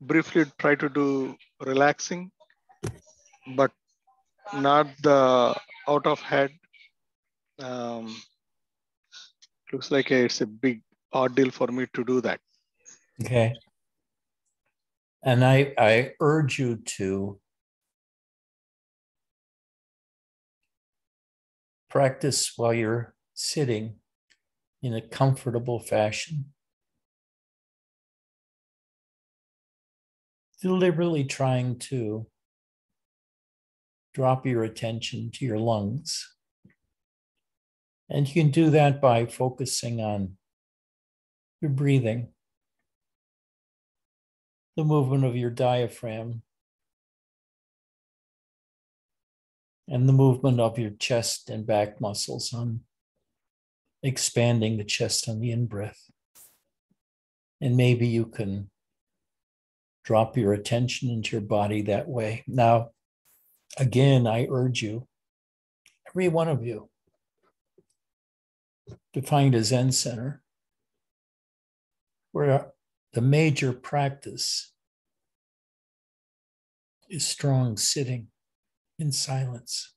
briefly try to do relaxing, but not the out of head. Looks like it's a big ordeal for me to do that. Okay. And I urge you to practice while you're sitting in a comfortable fashion. Deliberately trying to drop your attention to your lungs. And you can do that by focusing on your breathing, the movement of your diaphragm, and the movement of your chest and back muscles on expanding the chest on the in-breath. And maybe you can drop your attention into your body that way. Now, again, I urge you, every one of you, to find a Zen center where the major practice is strong sitting in silence.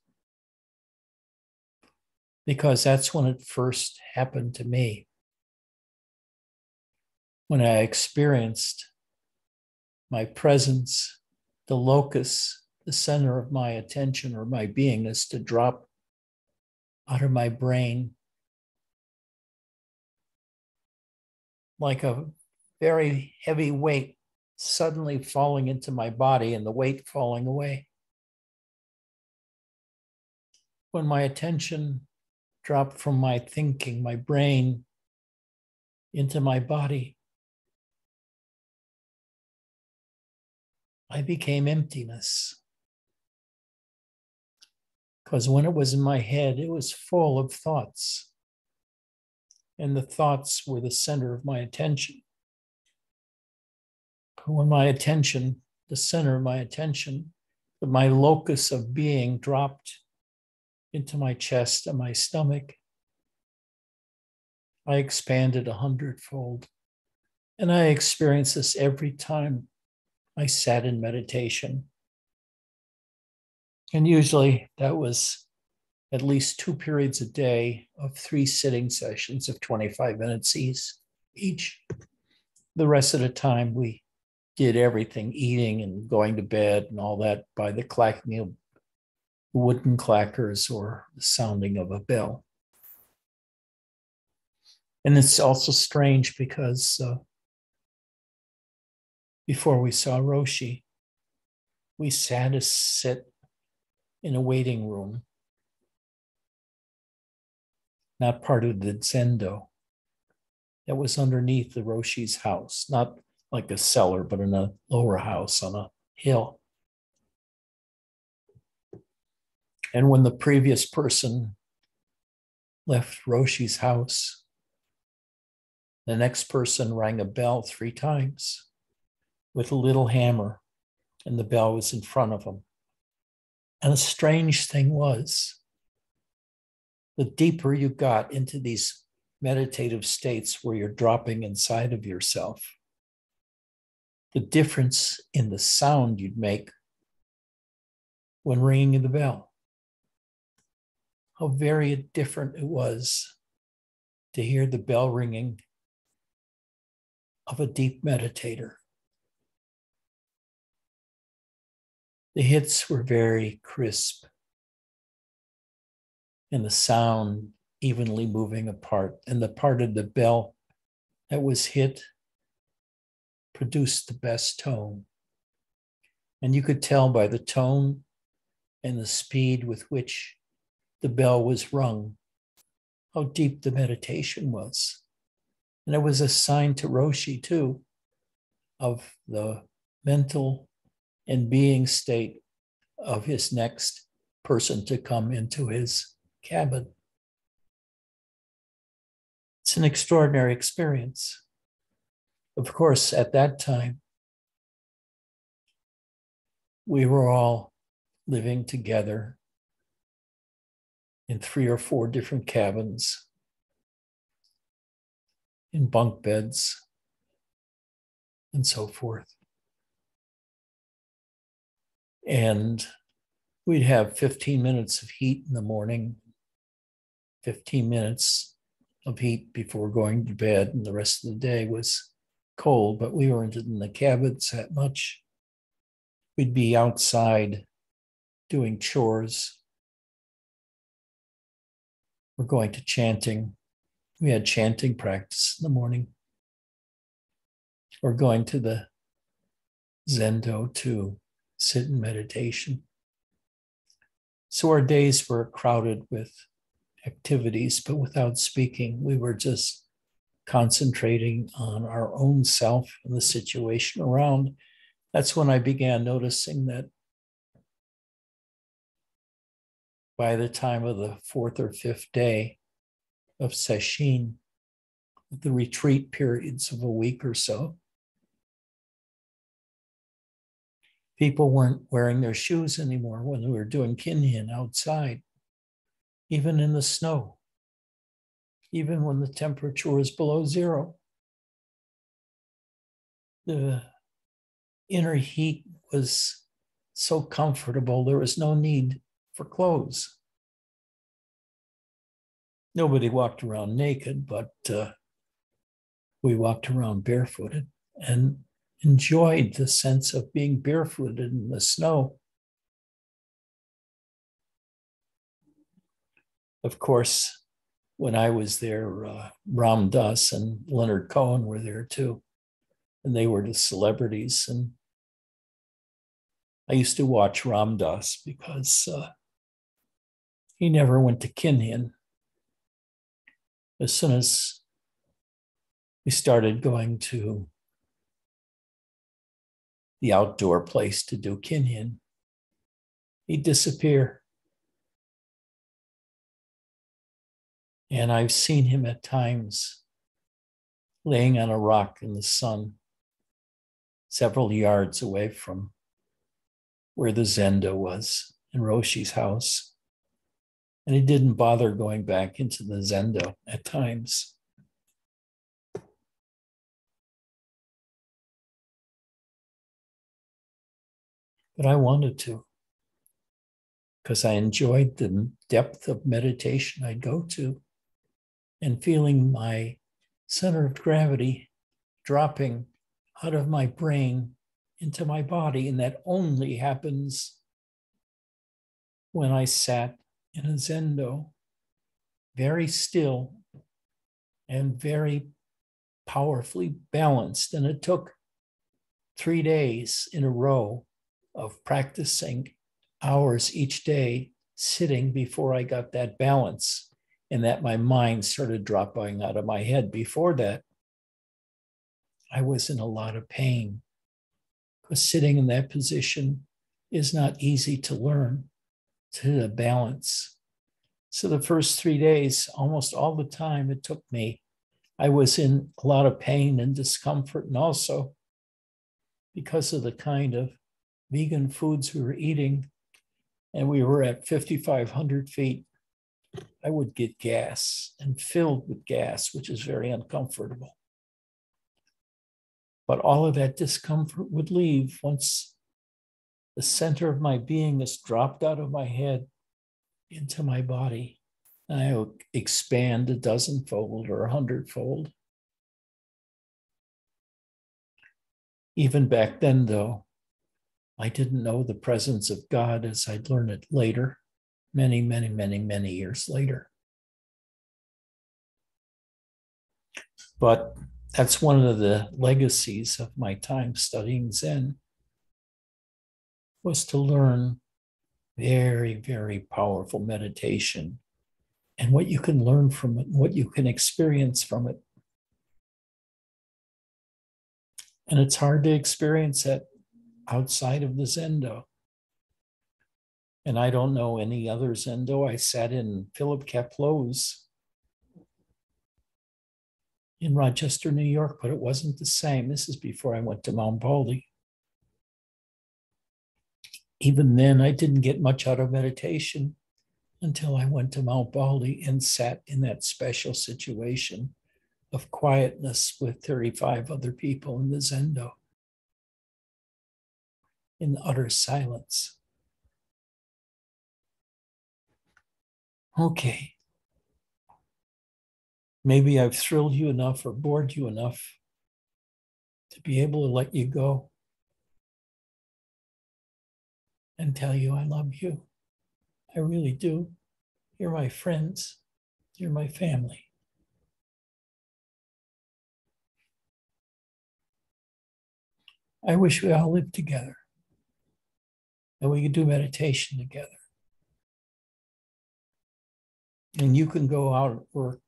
Because that's when it first happened to me. When I experienced my presence, the locus, the center of my attention or my beingness to drop out of my brain like a very heavy weight suddenly falling into my body and the weight falling away. When my attention dropped from my thinking, my brain, into my body, I became emptiness. Because when it was in my head, it was full of thoughts. And the thoughts were the center of my attention. When my attention, the center of my attention, my locus of being dropped into my chest and my stomach, I expanded 100-fold. And I experienced this every time I sat in meditation. And usually that was at least 2 periods a day of 3 sitting sessions of 25 minutes each. The rest of the time we did everything, eating and going to bed and all that by the clacking of wooden clackers or the sounding of a bell. And it's also strange because before we saw Roshi, we had to sit in a waiting room, not part of the zendo, that was underneath the Roshi's house, not like a cellar, but in a lower house on a hill. And when the previous person left Roshi's house, the next person rang a bell 3 times. with a little hammer, and the bell was in front of him. And the strange thing was, the deeper you got into these meditative states where you're dropping inside of yourself, the difference in the sound you'd make when ringing the bell. How very different it was to hear the bell ringing of a deep meditator. The hits were very crisp, and the sound evenly moving apart, and the part of the bell that was hit produced the best tone. And you could tell by the tone and the speed with which the bell was rung how deep the meditation was. And it was a sign to Roshi too of the mental and being state of his next person to come into his cabin. It's an extraordinary experience. Of course, at that time, we were all living together in 3 or 4 different cabins, in bunk beds, and so forth. And we'd have 15 minutes of heat in the morning, 15 minutes of heat before going to bed, and the rest of the day was cold, but we weren't in the cabins that much. We'd be outside doing chores. We're going to chanting. We had chanting practice in the morning. We're going to the Zendo to sit in meditation. So our days were crowded with activities, but without speaking. We were just concentrating on our own self and the situation around. That's when I began noticing that by the time of the 4th or 5th day of Sesshin, the retreat periods of a week or so, people weren't wearing their shoes anymore when we were doing kinhin outside, even in the snow, even when the temperature was below 0. The inner heat was so comfortable, there was no need for clothes. Nobody walked around naked, but we walked around barefooted and enjoyed the sense of being barefooted in the snow. Of course, when I was there, Ram Dass and Leonard Cohen were there too, and they were the celebrities. And I used to watch Ram Dass because he never went to kinhin. As soon as we started going to the outdoor place to do kinhin, he'd disappear. And I've seen him at times laying on a rock in the sun, several yards away from where the Zendo was in Roshi's house. And he didn't bother going back into the Zendo at times. But I wanted to, because I enjoyed the depth of meditation I'd go to and feeling my center of gravity dropping out of my brain into my body. And that only happens when I sat in a Zendo, very still and very powerfully balanced. And it took 3 days in a row of practicing hours each day, sitting before I got that balance and that my mind started dropping out of my head. Before that, I was in a lot of pain because sitting in that position is not easy to learn, to balance. So the first 3 days, almost all the time it took me, I was in a lot of pain and discomfort, and also because of the kind of vegan foods we were eating, and we were at 5,500 feet, I would get gas and filled with gas, which is very uncomfortable. But all of that discomfort would leave once the center of my beingness dropped out of my head into my body. And I would expand a dozenfold or 100-fold. Even back then, though, I didn't know the presence of God as I'd learn it later, many, many, many, many years later. But that's one of the legacies of my time studying Zen, was to learn very, very powerful meditation and what you can learn from it, what you can experience from it. And it's hard to experience that outside of the Zendo. And I don't know any other Zendo. I sat in Philip Kapleau's in Rochester, New York, but it wasn't the same. This is before I went to Mount Baldy. Even then, I didn't get much out of meditation until I went to Mount Baldy and sat in that special situation of quietness with 35 other people in the Zendo, in utter silence. Okay. Maybe I've thrilled you enough or bored you enough to be able to let you go and tell you I love you. I really do. You're my friends. You're my family. I wish we all lived together and we could do meditation together. And you can go out at work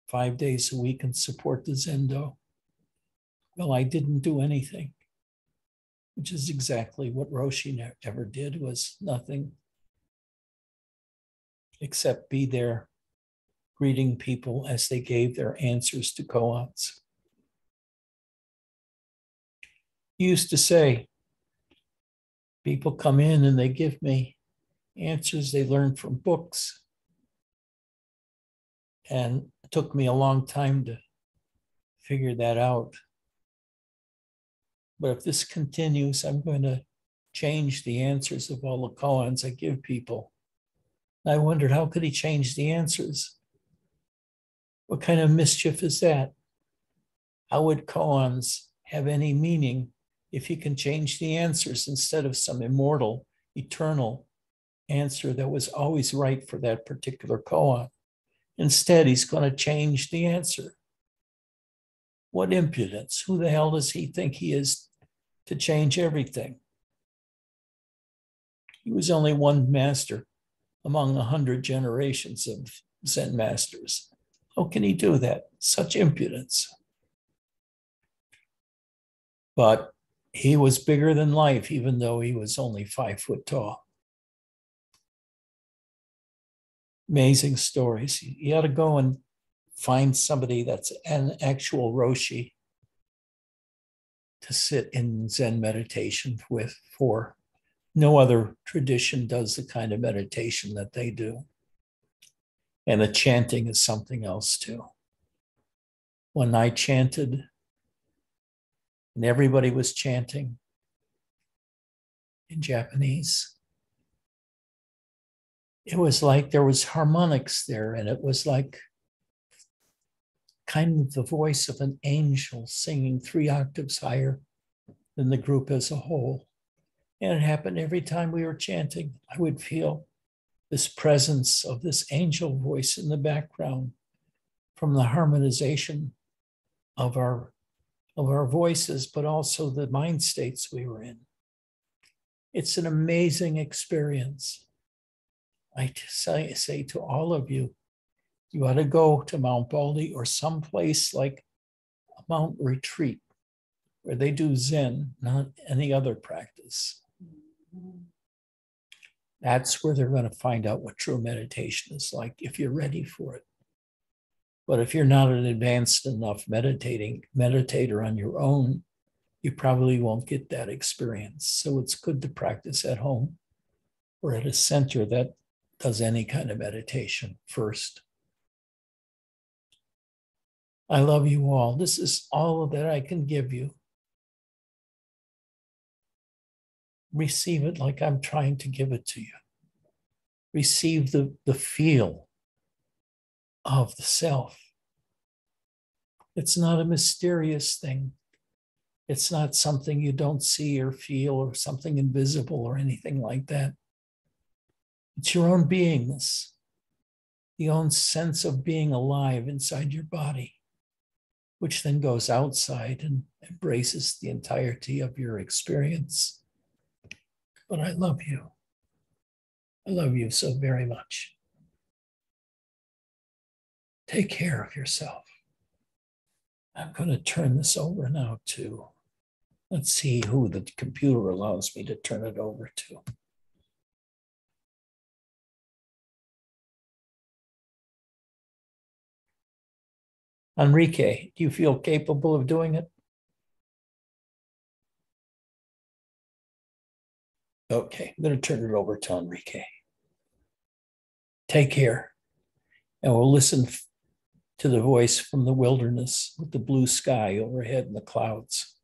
5 days a week and support the Zendo. Well, I didn't do anything, which is exactly what Roshi ever did, was nothing except be there greeting people as they gave their answers to koans. He used to say, people come in and they give me answers they learned from books. And it took me a long time to figure that out. But if this continues, I'm going to change the answers of all the koans I give people. I wondered, how could he change the answers? What kind of mischief is that? How would koans have any meaning if he can change the answers instead of some immortal, eternal answer that was always right for that particular koan? Instead, he's going to change the answer. What impudence. Who the hell does he think he is to change everything? He was only one master among 100 generations of Zen masters. How can he do that? Such impudence. But he was bigger than life, even though he was only 5 foot tall. Amazing stories. You got to go and find somebody that's an actual Roshi to sit in Zen meditation with. For no other tradition does the kind of meditation that they do. And the chanting is something else too. When I chanted, and everybody was chanting in Japanese, it was like there was harmonics there, and it was like kind of the voice of an angel singing 3 octaves higher than the group as a whole. And it happened every time we were chanting. I would feel this presence of this angel voice in the background from the harmonization of our voices, but also the mind states we were in. It's an amazing experience. I say to all of you, you ought to go to Mount Baldy or someplace like a Mount Retreat where they do Zen, not any other practice. That's where they're going to find out what true meditation is like, if you're ready for it. But if you're not an advanced enough meditator on your own, you probably won't get that experience. So it's good to practice at home or at a center that does any kind of meditation first. I love you all. This is all that I can give you. Receive it like I'm trying to give it to you. Receive the feel of the self. It's not a mysterious thing. It's not something you don't see or feel or something invisible or anything like that. It's your own beingness, the own sense of being alive inside your body, which then goes outside and embraces the entirety of your experience. But I love you. I love you so very much. Take care of yourself. I'm going to turn this over now to, let's see who the computer allows me to turn it over to. Enrique, do you feel capable of doing it? Okay, I'm going to turn it over to Enrique. Take care, and we'll listen to the voice from the wilderness with the blue sky overhead and the clouds.